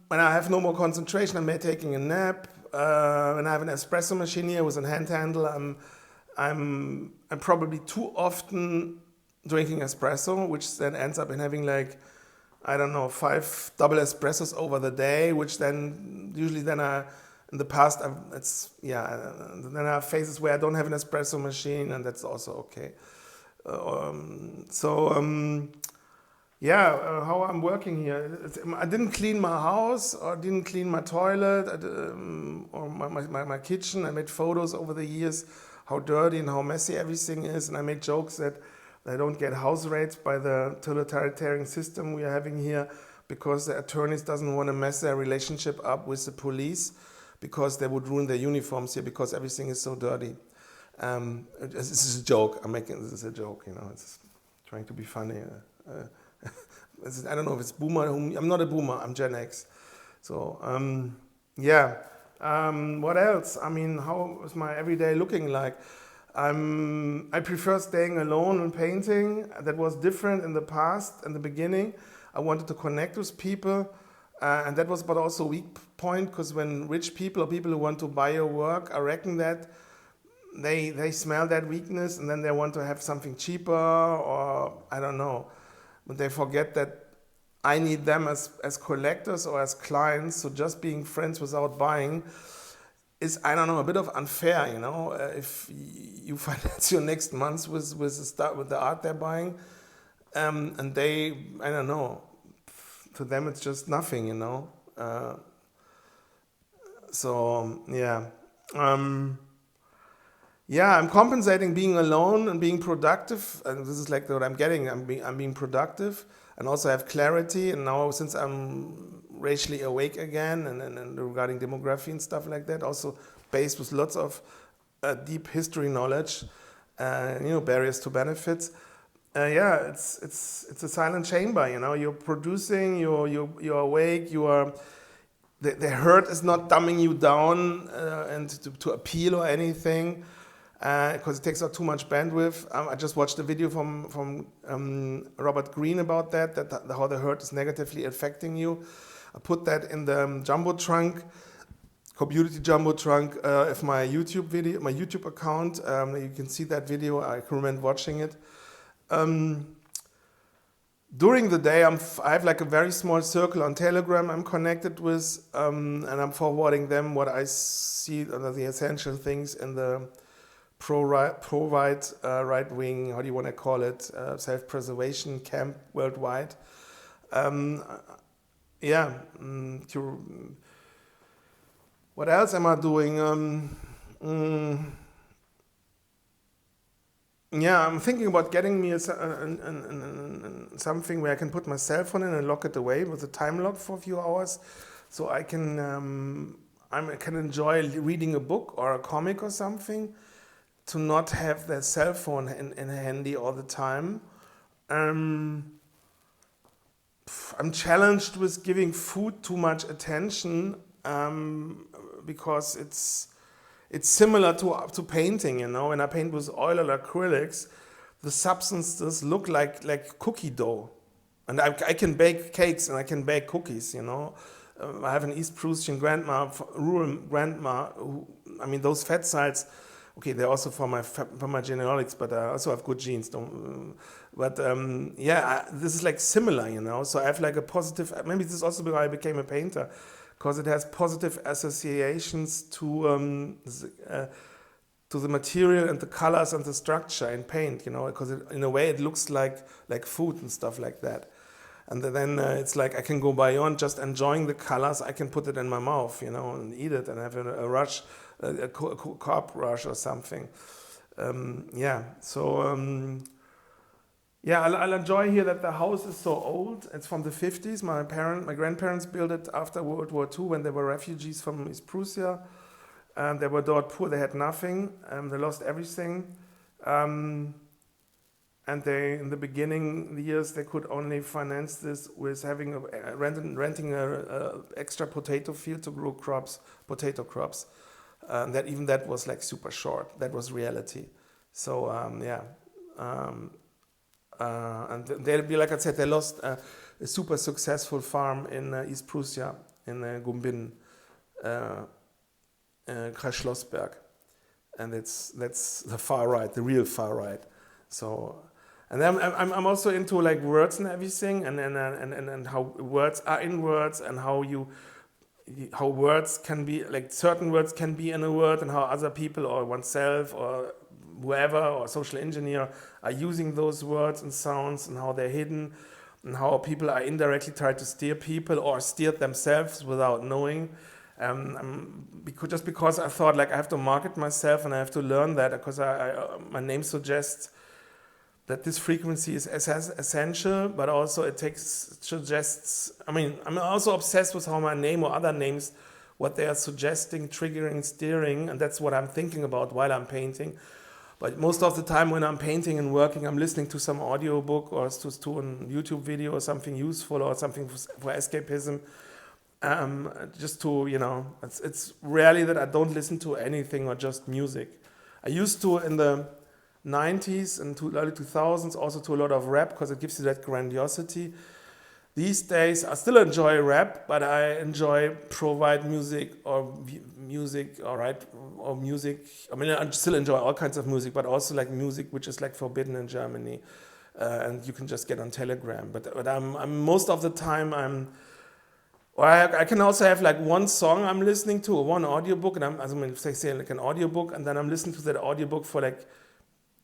when I have no more concentration, I'm taking a nap. When I have an espresso machine here with a hand handle, I'm probably too often drinking espresso, which then ends up in having 5 double espressos over the day, which then usually in the past then I have phases where I don't have an espresso machine, and that's also okay. How I'm working here. I didn't clean my house or didn't clean my toilet or my kitchen. I made photos over the years how dirty and how messy everything is, and I made jokes that I don't get house raids by the totalitarian system we are having here because the attorneys doesn't want to mess their relationship up with the police because they would ruin their uniforms here because everything is so dirty. This is a joke. This is a joke, It's trying to be funny. I don't know if it's boomer. I'm not a boomer. I'm Gen X. So what else? How is my everyday looking like? I prefer staying alone and painting. That was different in the past. In the beginning, I wanted to connect with people, and that was but also a weak point because when rich people or people who want to buy your work, I reckon that they smell that weakness and then they want to have something cheaper, or I don't know. But they forget that I need them as collectors or as clients. So just being friends without buying is, I don't know, a bit of unfair, if you finance your next month with the art they're buying, and they, I don't know, to them it's just nothing, I'm compensating being alone and being productive, and this is like what I'm getting. I'm being productive and also have clarity. And now, since I'm racially awake again, and regarding demography and stuff like that, also based with lots of deep history knowledge, barriers to benefits. It's a silent chamber. You're producing. You're awake. The herd is not dumbing you down and to appeal or anything. Because it takes up too much bandwidth. I just watched a video from Robert Greene about that how the herd is negatively affecting you. I put that in the Jumbo Trunk, community Jumbo Trunk of my YouTube video, my YouTube account. You can see that video. I recommend watching it. During the day, I have like a very small circle on Telegram I'm connected with, and I'm forwarding them what I see under the essential things in the pro-right, right-wing, how do you want to call it, self-preservation camp worldwide. What else am I doing? I'm thinking about getting me something where I can put my cell phone in and lock it away with a time lock for a few hours, so I can enjoy reading a book or a comic or something, to not have the cell phone in handy all the time. I'm challenged with giving food too much attention because it's similar to painting, you know. When I paint with oil or acrylics, the substances look like cookie dough. And I can bake cakes and I can bake cookies, you know. I have an East Prussian grandma, rural grandma, who, I mean, those fat cells, okay, they're also for my genetics, but I also have good genes. This is like similar, you know. So I have like a positive, maybe this is also why I became a painter, because it has positive associations to the material and the colors and the structure in paint, you know, because in a way it looks like food and stuff like that. And then it's like I can go beyond just enjoying the colors. I can put it in my mouth, you know, and eat it and have a rush, a carb rush or something. I'll enjoy here that the house is so old. It's from the 50s. My grandparents built it after World War II when they were refugees from East Prussia. They were dirt poor. They had nothing. They lost everything. And they, in the beginning years, they could only finance this with having renting a extra potato field to grow potato crops. That was like super short. That was reality. So and like I said, they lost a super successful farm in East Prussia, in Gumbin, Kreis Schlossberg, and that's the far right, the real far right. So, and then I'm also into like words and everything, and how words are in words, and how words can be, like certain words can be in a word, and how other people or oneself or whoever or social engineer are using those words and sounds, and how they're hidden, and how people are indirectly trying to steer people or steered themselves without knowing. Because I thought like I have to market myself and I have to learn that, because my name suggests that this frequency is essential, but also suggests, I mean, I'm also obsessed with how my name or other names, what they are suggesting, triggering, steering, and that's what I'm thinking about while I'm painting. But most of the time when I'm painting and working, I'm listening to some audio book or to a YouTube video or something useful or something for escapism. Just to, you know, it's rarely that I don't listen to anything or just music. I used to in the 90s and early 2000s also to a lot of rap, because it gives you that grandiosity. These days I still enjoy rap, but I enjoy provide music or music, all right, or music. I mean, I still enjoy all kinds of music, but also like music which is like forbidden in Germany, and you can just get on Telegram. But I'm most of the time I can also have like one song I'm listening to, or one audiobook, and say like an audiobook, and then I'm listening to that audiobook for like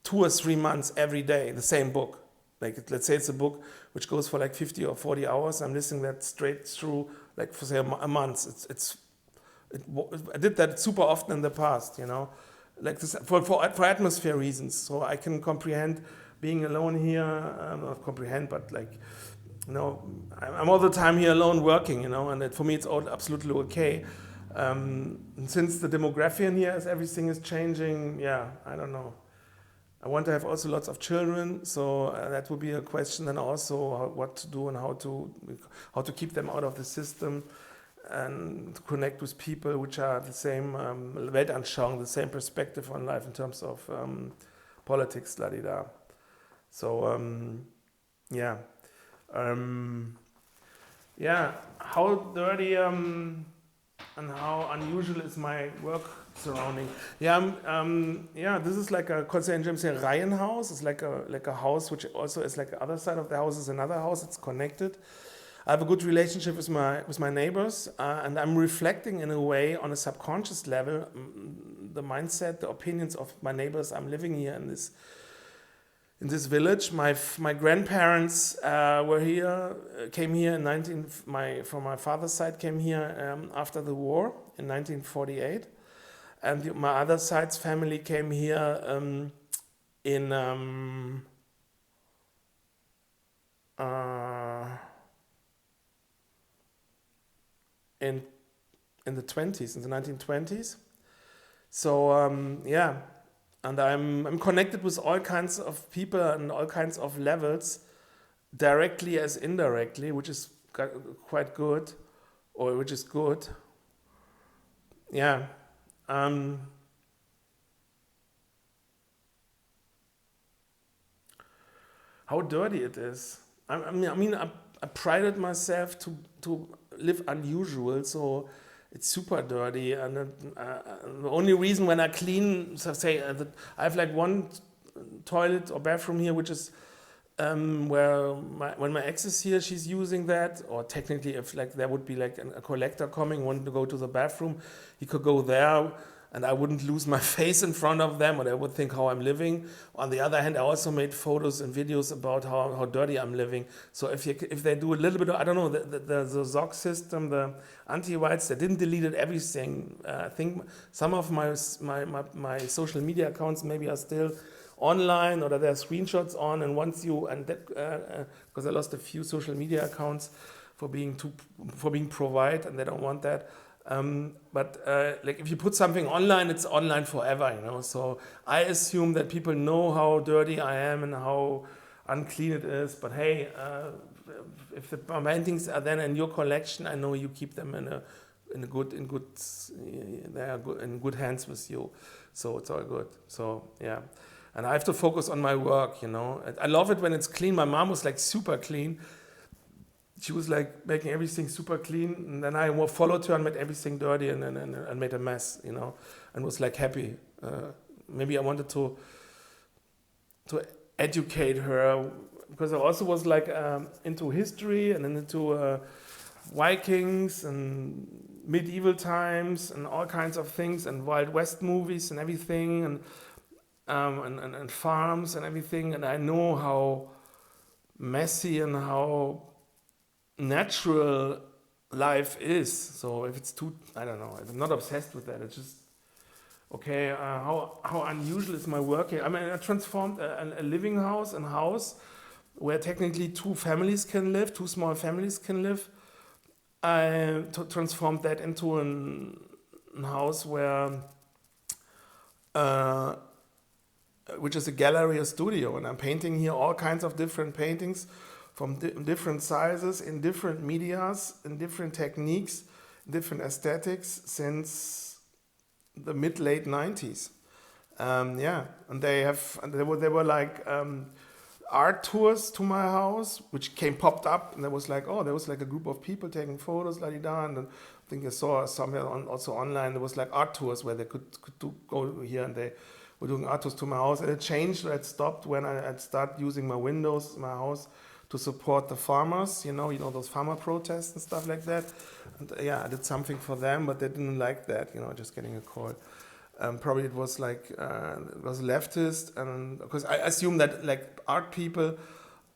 2 or 3 months every day, the same book. Like let's say it's a book which goes for like 50 or 40 hours. I'm listening that straight through, like for say a month. I did that super often in the past, you know, like this for atmosphere reasons. So I can comprehend being alone here, not comprehend, but like, you know, I'm all the time here alone working, you know, and for me it's all absolutely okay. Since the demography in here, as everything is changing, I don't know. I want to have also lots of children, so that would be a question. And also what to do and how to keep them out of the system, and to connect with people which are the same Weltanschauung, the same perspective on life in terms of politics, la-di-da. So how dirty and how unusual is my work surrounding? This is like a Reihenhaus. It's like a house which also is like the other side of the house is another house. It's connected. I have a good relationship with my neighbors, and I'm reflecting in a way on a subconscious level the mindset, the opinions of my neighbors. I'm living here in this village. My grandparents came here from my father's side came here after the war in 1948, and my other side's family came here in the 20s, in the 1920s. So and I'm connected with all kinds of people and all kinds of levels, directly as indirectly, which is quite good, or which is good. how dirty it is. I prided myself to live unusual, so it's super dirty. And the only reason when I clean, so say, I have like one toilet or bathroom here, which is where when my ex is here, she's using that. Or technically, if like there would be like a collector coming, wanting to go to the bathroom, he could go there, and I wouldn't lose my face in front of them, or they would think how I'm living. On the other hand, I also made photos and videos about how dirty I'm living. So if they do a little bit of, I don't know, the ZOC system, the anti-whites, they didn't delete everything. I think some of my social media accounts maybe are still online, or that there are screenshots on, and once you, and that because I lost a few social media accounts for being provide, and they don't want that. But like if you put something online, it's online forever, you know. So I assume that people know how dirty I am and how unclean it is. But hey, if the paintings are then in your collection, I know you keep them in good they are good, in good hands with you. So it's all good. So yeah. And I have to focus on my work, you know. I love it when it's clean. My mom was like super clean. She was like making everything super clean, and then I followed her and made everything dirty and made a mess, you know, and was like happy. Maybe I wanted to educate her, because I also was like into history and then into Vikings and medieval times and all kinds of things and Wild West movies and everything, and farms and everything, and I know how messy and how natural life is. So if it's too, I don't know, I'm not obsessed with that. It's just okay. How unusual is my work here? I mean, I transformed a living house and house where technically two families can live, two small families can live. I transformed that into a house where which is a gallery, a studio, and I'm painting here all kinds of different paintings from different sizes, in different medias, in different techniques, different aesthetics since the mid-late 90s. Yeah, and they were like art tours to my house, which popped up, and there was like a group of people taking photos, la di da, and then I think I saw somewhere also online there was like art tours where they could go here, and they were doing art tours to my house, and it changed. It stopped when I started using my windows, my house, to support the farmers, you know those farmer protests and stuff like that. And yeah, I did something for them, but they didn't like that, just getting a call. Probably it was like it was leftist, and because I assume that like art people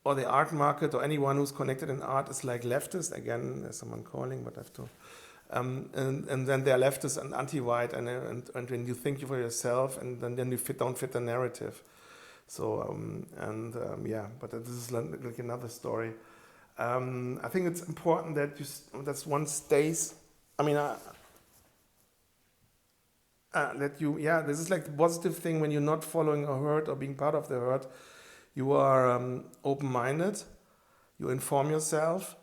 or the art market or anyone who's connected in art is like leftist. Again, there's someone calling, but I have to. And then they're leftist and anti-white, and when you think for yourself, and then you don't fit the narrative. So yeah, but this is like another story. I think it's important that one stays. I mean, this is like the positive thing when you're not following a herd or being part of the herd. You are open-minded. You inform yourself,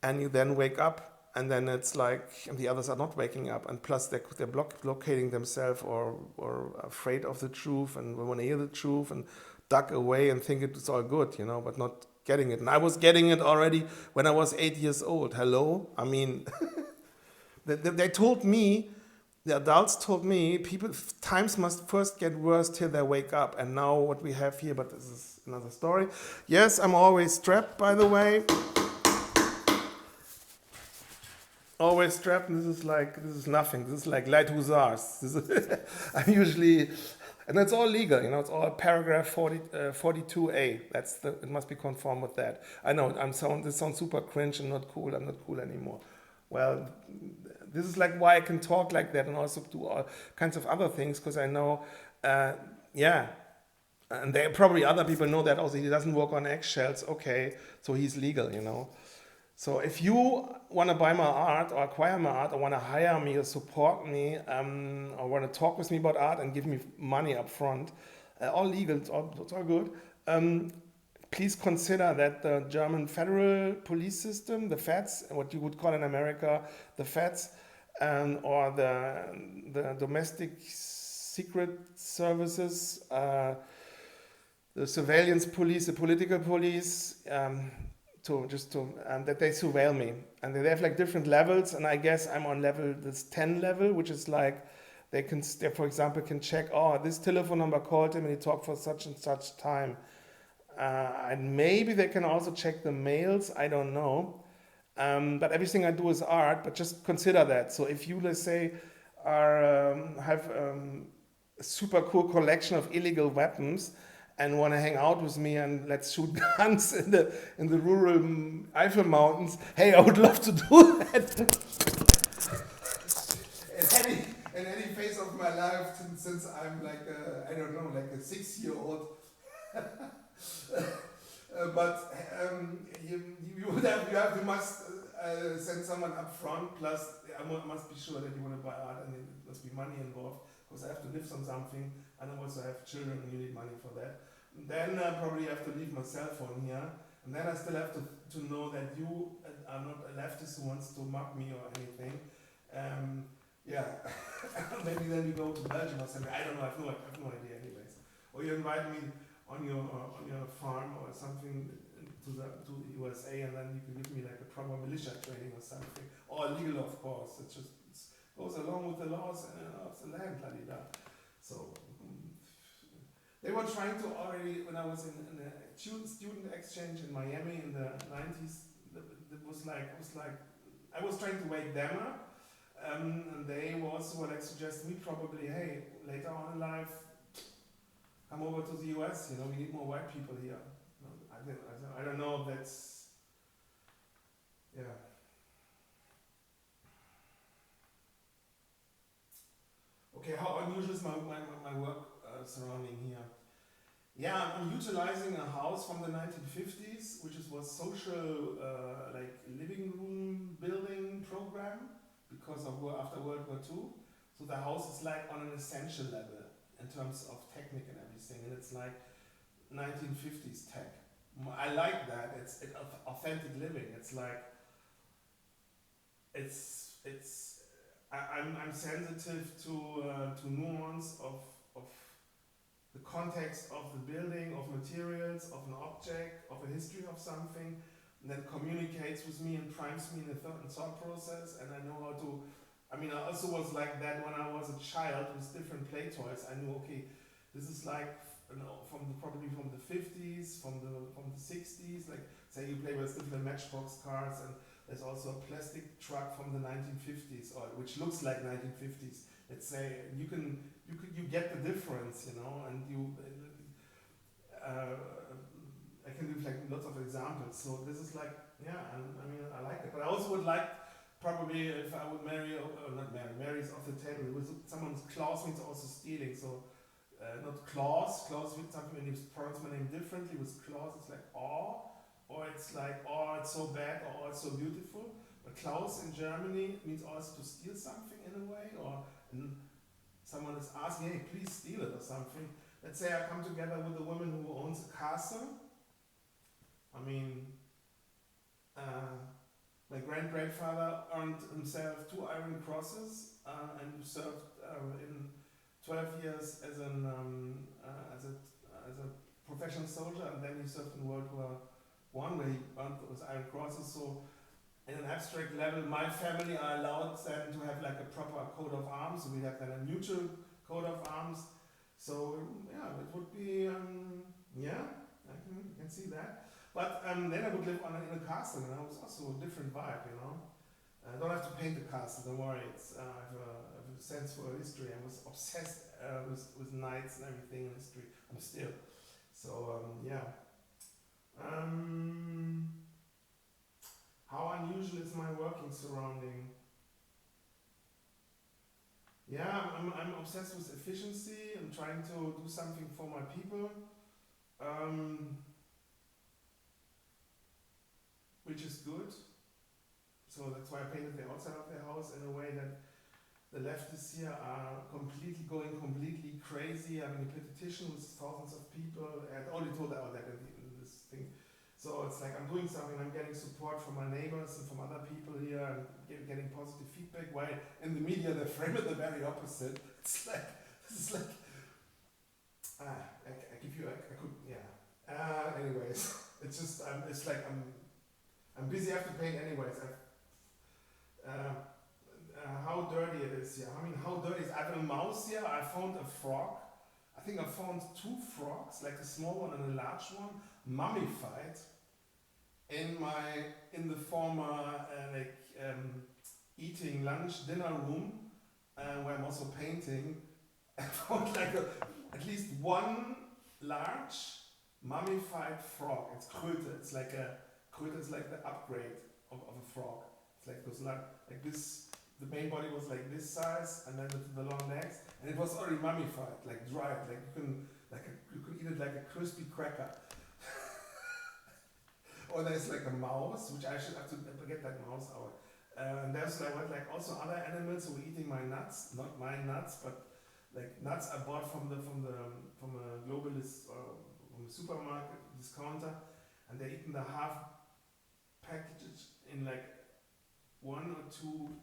and you then wake up. And then it's like the others are not waking up, and plus they're blockading themselves or afraid of the truth and want to hear the truth and duck away and think it's all good, but not getting it. And I was getting it already when I was 8 years old. Hello? I mean, they told me, the adults told me, times must first get worse till they wake up. And now what we have here, but this is another story. Yes, I'm always strapped, by the way. Always strapped, and this is nothing. This is like light hussars. I'm usually, and it's all legal, it's all paragraph 42A. It must be conformed with that. I know, this sounds super cringe and not cool. I'm not cool anymore. Well, this is like why I can talk like that and also do all kinds of other things, because I know, yeah. And there probably other people know that also. He doesn't walk on eggshells. Okay, so he's legal, So if you want to buy my art or acquire my art or want to hire me or support me or want to talk with me about art and give me money up front, all legal, it's all good, please consider that the German federal police system, the feds, what you would call in America the feds, or the domestic secret services, the surveillance police, the political police, that they surveil me, and they have like different levels, and I guess I'm on level this 10 level, which is like they, for example, can check, oh, this telephone number called him and he talked for such and such time, and maybe they can also check the mails. I don't know, but everything I do is art. But just consider that. So if you, let's say, have a super cool collection of illegal weapons and want to hang out with me and let's shoot guns in the rural Eifel Mountains, hey, I would love to do that. In any phase of my life, since I'm like I don't know, like a 6-year-old. But you must send someone up front. Plus, I must be sure that you want to buy art, and there must be money involved because I have to live on something, and I also have children, and you need money for that. And then probably have to leave my cell phone here, and then I still have to know that you are not a leftist who wants to mock me or anything. Yeah, maybe then we go to Belgium or something. I don't know. I have no idea, anyways. Or you invite me on your farm or something to the USA, and then you can give me like a proper militia training or something, or legal, of course. It goes along with the laws of the land, la-di-da. So they were trying to already, when I was in a student exchange in Miami in the 90s. It was like I was trying to wake them up, and they also were like suggesting me probably, hey, later on in life, come over to the US, we need more white people here. I don't know if that's, yeah. Okay, how unusual is my work surrounding here? Yeah, I'm utilizing a house from the 1950s, which was social, like living room building program because of after World War II. So the house is like on an essential level in terms of technique and everything, and it's like 1950s tech. I like that. It's authentic living. It's like I'm sensitive to nuance of the context of the building, of materials, of an object, of a history of something, that communicates with me and primes me in a thought process, and I know how to. I mean, I also was like that when I was a child with different play toys. I knew, okay, this is like probably from the 50s, from the 60s. Like, say you play with different Matchbox cars, and there's also a plastic truck from the 1950s, or which looks like 1950s. Let's say you get the difference, and you. I can give like lots of examples. So this is like, yeah, I mean, I like it, but I also would like. Probably if I would marry, or not marry is off the table. It was someone's Klaus means also stealing. So not Klaus. Klaus means something when you pronounce my name differently. With Klaus, it's like or it's like it's so bad, or it's so beautiful. But Klaus in Germany means also to steal something in a way, or someone is asking, hey, please steal it or something. Let's say I come together with a woman who owns a castle. I mean. My great-grandfather earned himself 2 Iron Crosses and served in 12 years as a professional soldier, and then he served in World War I, where he earned those Iron Crosses. So, in an abstract level, my family are allowed then to have like a proper coat of arms. So we have then a mutual coat of arms. So yeah, it would be I can see that. But then I would live in a castle, and it was also a different vibe, I don't have to paint the castle, don't worry. I have a sense for history. I was obsessed with knights and everything in history. I'm still. So, yeah. How unusual is my working surrounding? Yeah, I'm obsessed with efficiency. I'm trying to do something for my people. Which is good. So that's why I painted the outside of the house in a way that the leftists here are going completely crazy. I mean, a petition with thousands of people. I had already told about that in this thing. So it's like I'm doing something, I'm getting support from my neighbors and from other people here, and getting positive feedback, while in the media they frame it the very opposite. It's like, this is like, I could, yeah. Anyways, it's just it's like I'm busy. I have to paint anyways. How dirty it is here. I mean, how dirty is? I have a mouse here. I found a frog. I think I found 2 frogs, like a small one and a large one, mummified in the former eating lunch dinner room where I'm also painting. I found like at least one large mummified frog. It's Kröte. It's like Kröte is like the upgrade of a frog. It's like those like this. The main body was like this size, and then the long legs, and it was already mummified, like dried. Like you can eat it like a crispy cracker. Or there's like a mouse, which I should have to get that mouse out. And there's like also other animals who were eating my nuts, not my nuts, but like nuts I bought from a globalist from a supermarket discounter, and they're eating the half package in like 1 or 2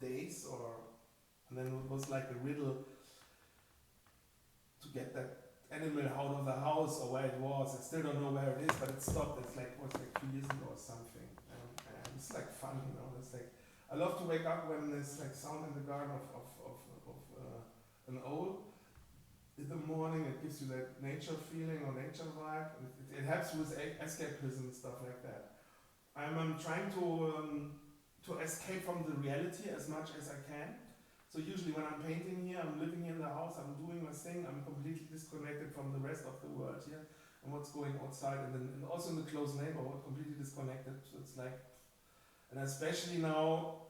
days, and then it was like a riddle to get that animal out of the house or where it was. I still don't know where it is, but it stopped. It's like was like 2 years ago or something. And it's like fun, you know. It's like I love to wake up when there's like sound in the garden of an owl in the morning. It gives you that nature feeling or nature vibe. It helps with escapism and stuff like that. I'm trying to escape from the reality as much as I can. So usually when I'm painting here, I'm living here in the house, I'm doing my thing, I'm completely disconnected from the rest of the world here and what's going outside, and also in the close neighborhood, completely disconnected. So it's like, and especially now,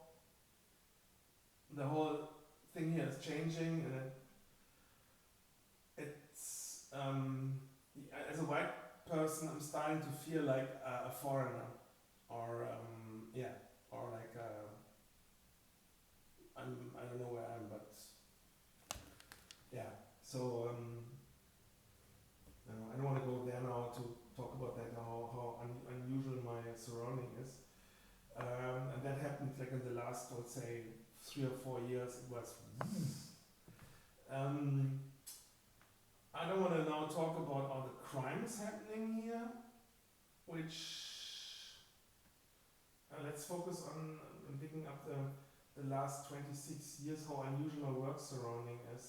the whole thing here is changing, and it's as a white person, I'm starting to feel like a foreigner, or or like I don't know where I am, but yeah. So I don't want to go there now to talk about that, how unusual my surrounding is, and that happened like in the last, let's say, 3 or 4 years. It was. I don't want to now talk about all the crimes happening here, which let's focus on picking up the last 26 years, how unusual my work surrounding is.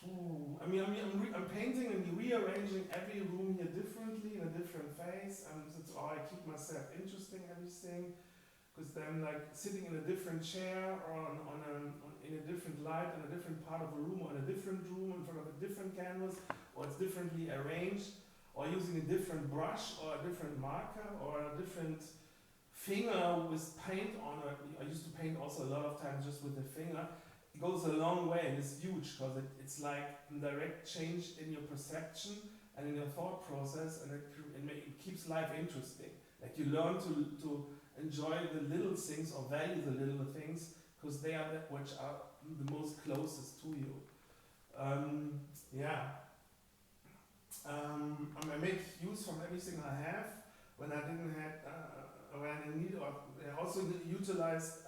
I'm painting and rearranging every room here differently, in a different phase, and that's how I keep myself interesting, everything. Because then, like, sitting in a different chair, or in a different light, in a different part of a room, or in a different room, in front of a different canvas, or it's differently arranged, or using a different brush, or a different marker, or a different finger with paint on it. I used to paint also a lot of times just with the finger. It goes a long way, and it's huge, because it's like a direct change in your perception and in your thought process, and it keeps life interesting. Like, you learn to enjoy the little things, or value the little things, because they are which are the most closest to you. I make use from everything I have. When I didn't have, when I need, or I also utilized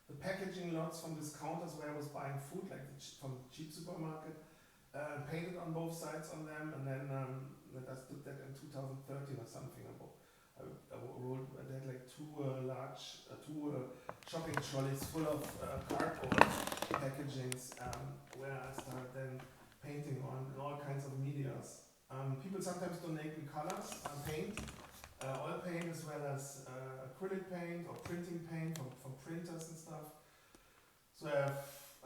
the packaging lots from discounters where I was buying food, like from the cheap supermarket, painted on both sides on them, and then I did that in 2013 or something. I had like 2 large shopping trolleys full of cardboard packagings, where I started then painting on all kinds of medias. People sometimes donate me colors, paint, oil paint, as well as acrylic paint or printing paint from printers and stuff. So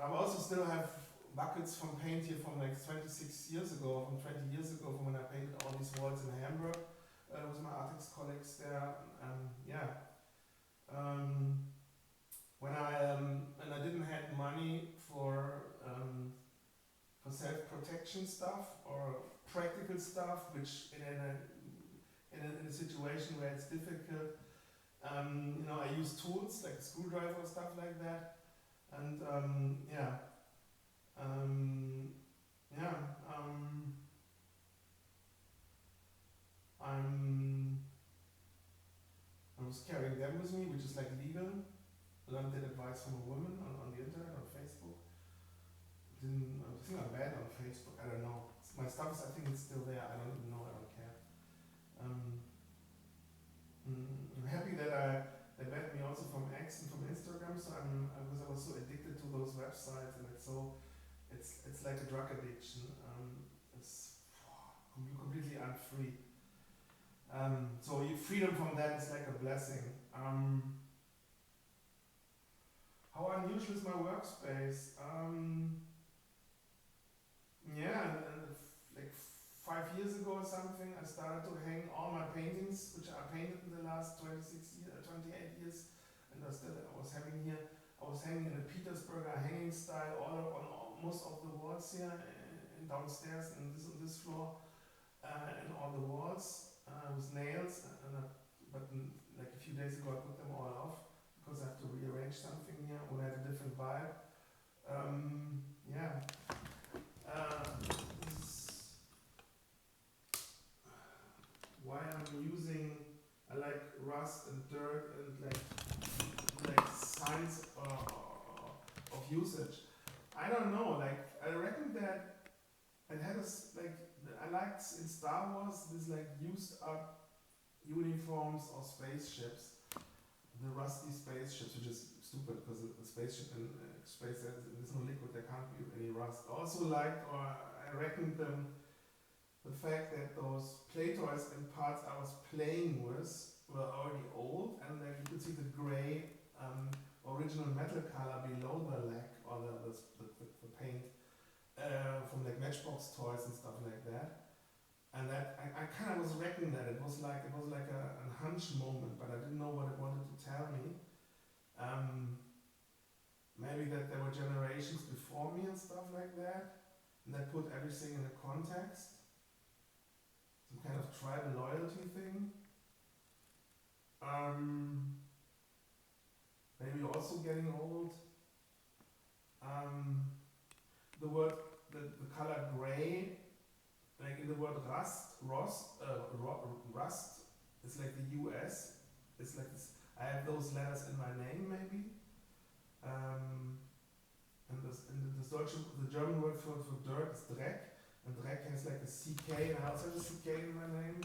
I also still have buckets from paint here from like 26 years ago, from 20 years ago, from when I painted all these walls in Hamburg with my artist colleagues there. When I didn't have money for self-protection stuff or practical stuff, which in a situation where it's difficult, I use tools like a screwdriver or stuff like that, and I was carrying them with me, which is like legal. Learned that advice from a woman on the internet, on Facebook. I think I'm banned on Facebook. I don't know. My stuff is, I think it's still there. I don't even know. I don't care. I'm happy that they banned me also from X and from Instagram. So because I was so addicted to those websites, and it's like a drug addiction. It's completely unfree. So freedom from that is like a blessing. How unusual is my workspace? Like 5 years ago or something, I started to hang all my paintings, which I painted in the last 28 years, and I was having here. I was hanging in a Petersburger hanging style on most of the walls here, and downstairs and this floor, and all the walls with nails. But like a few days ago, I put them all off because I have to rearrange something here when I have a different vibe. This is why I'm using. I like rust and dirt and like signs of usage. I don't know. Like I reckon that it had I liked in Star Wars this like used up uniforms or spaceships. The rusty spaceships, which is stupid because a spaceship in space there's no liquid, there can't be any rust. Also liked, or I reckoned the fact that those play toys and parts I was playing with were already old, and then you could see the grey original metal color below the leg or the paint from like Matchbox toys and stuff like that. And that I kind of was reckoning that it was like a hunch moment, but I didn't know what it wanted to tell me. Maybe that there were generations before me and stuff like that, and that put everything in a context. Some kind of tribal loyalty thing. Maybe also getting old. The word, the color gray. Like in the word rust, it's like the US. It's like this. I have those letters in my name, maybe. And the German word for dirt is Dreck, and Dreck has like a CK, and I also have a CK in my name.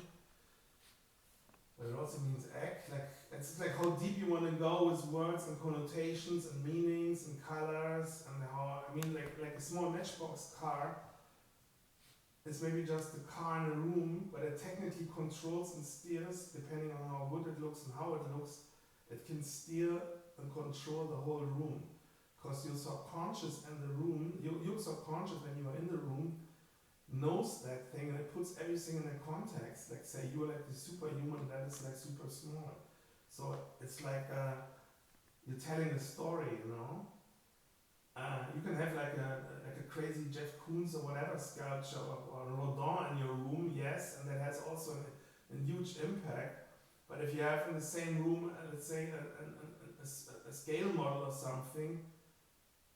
But it also means egg. Like it's like how deep you want to go with words and connotations and meanings and colors, and how like a small Matchbox car. It's maybe just a car in a room, but it technically controls and steers, depending on how good it looks and how it looks. It can steer and control the whole room. Because your subconscious and the room, your subconscious when you are in the room, knows that thing, and it puts everything in a context. Like say you're like the superhuman, that is like super small. So it's like you're telling a story, you know? You can have like a crazy Jeff Koons or whatever sculpture or Rodin in your room, yes, and that has also a huge impact. But if you have in the same room, let's say a scale model or something,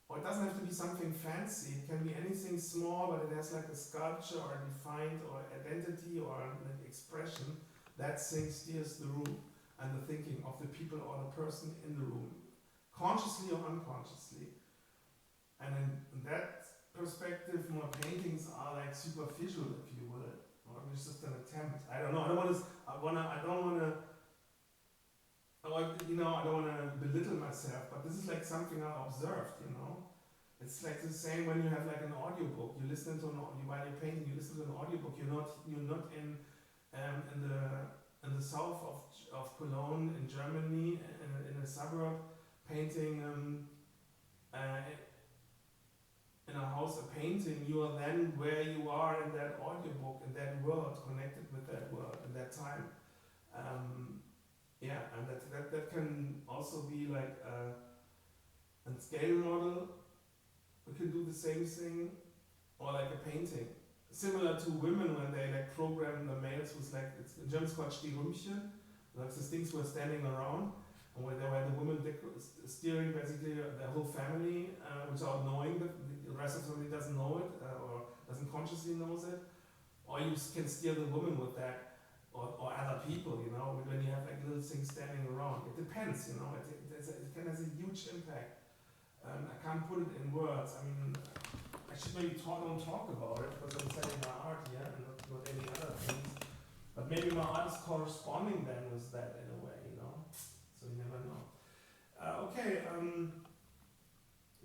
or it doesn't have to be something fancy, it can be anything small, but it has like a sculpture or a defined or identity or an expression, that thing steers the room and the thinking of the people or the person in the room, consciously or unconsciously. And in that perspective, more paintings are like superficial, if you will, or it's just an attempt. I don't know. I don't want to belittle myself, but this is like something I observed. You know, it's like the same when you have like an audiobook. You listen to while you're painting, you listen to an audiobook. You're not in the south of Cologne in Germany in a suburb painting. In a house, a painting, you are then where you are in that audiobook, in that world, connected with that world, in that time. And that can also be like a scale model. We can do the same thing, or like a painting. Similar to women when they like program the males with like, in German it's called Stierrümpchen, like these things were standing around. And where the woman steering basically the whole family without knowing that the rest of the family doesn't know it or doesn't consciously knows it, or you can steer the woman with that, or other people, you know, when you have like little things standing around. It depends, you know. It can have a huge impact. I can't put it in words. I mean, I should maybe don't talk about it because I'm selling my art here and not any other things. But maybe my art is corresponding then with that in a way, you know? So you never know. Okay,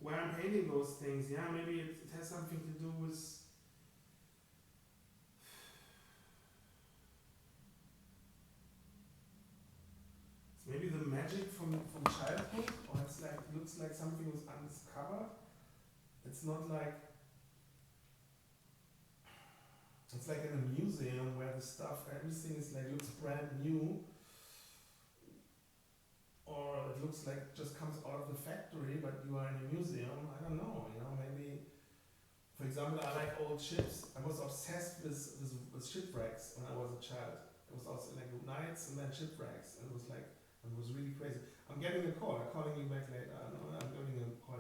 where I'm painting those things, yeah, maybe it has something to do with maybe the magic from childhood, or it's like looks like something was undiscovered. It's not like it's like in a museum where the stuff, everything is like looks brand new, or it looks like just comes out of the factory, but you are in a museum. I don't know, you know, maybe. For example, I like old ships. I was obsessed with shipwrecks when I was a child. It was also like knights and then shipwrecks, and it was really crazy. I'm getting a call. I'm calling you back later. No, I'm getting a call.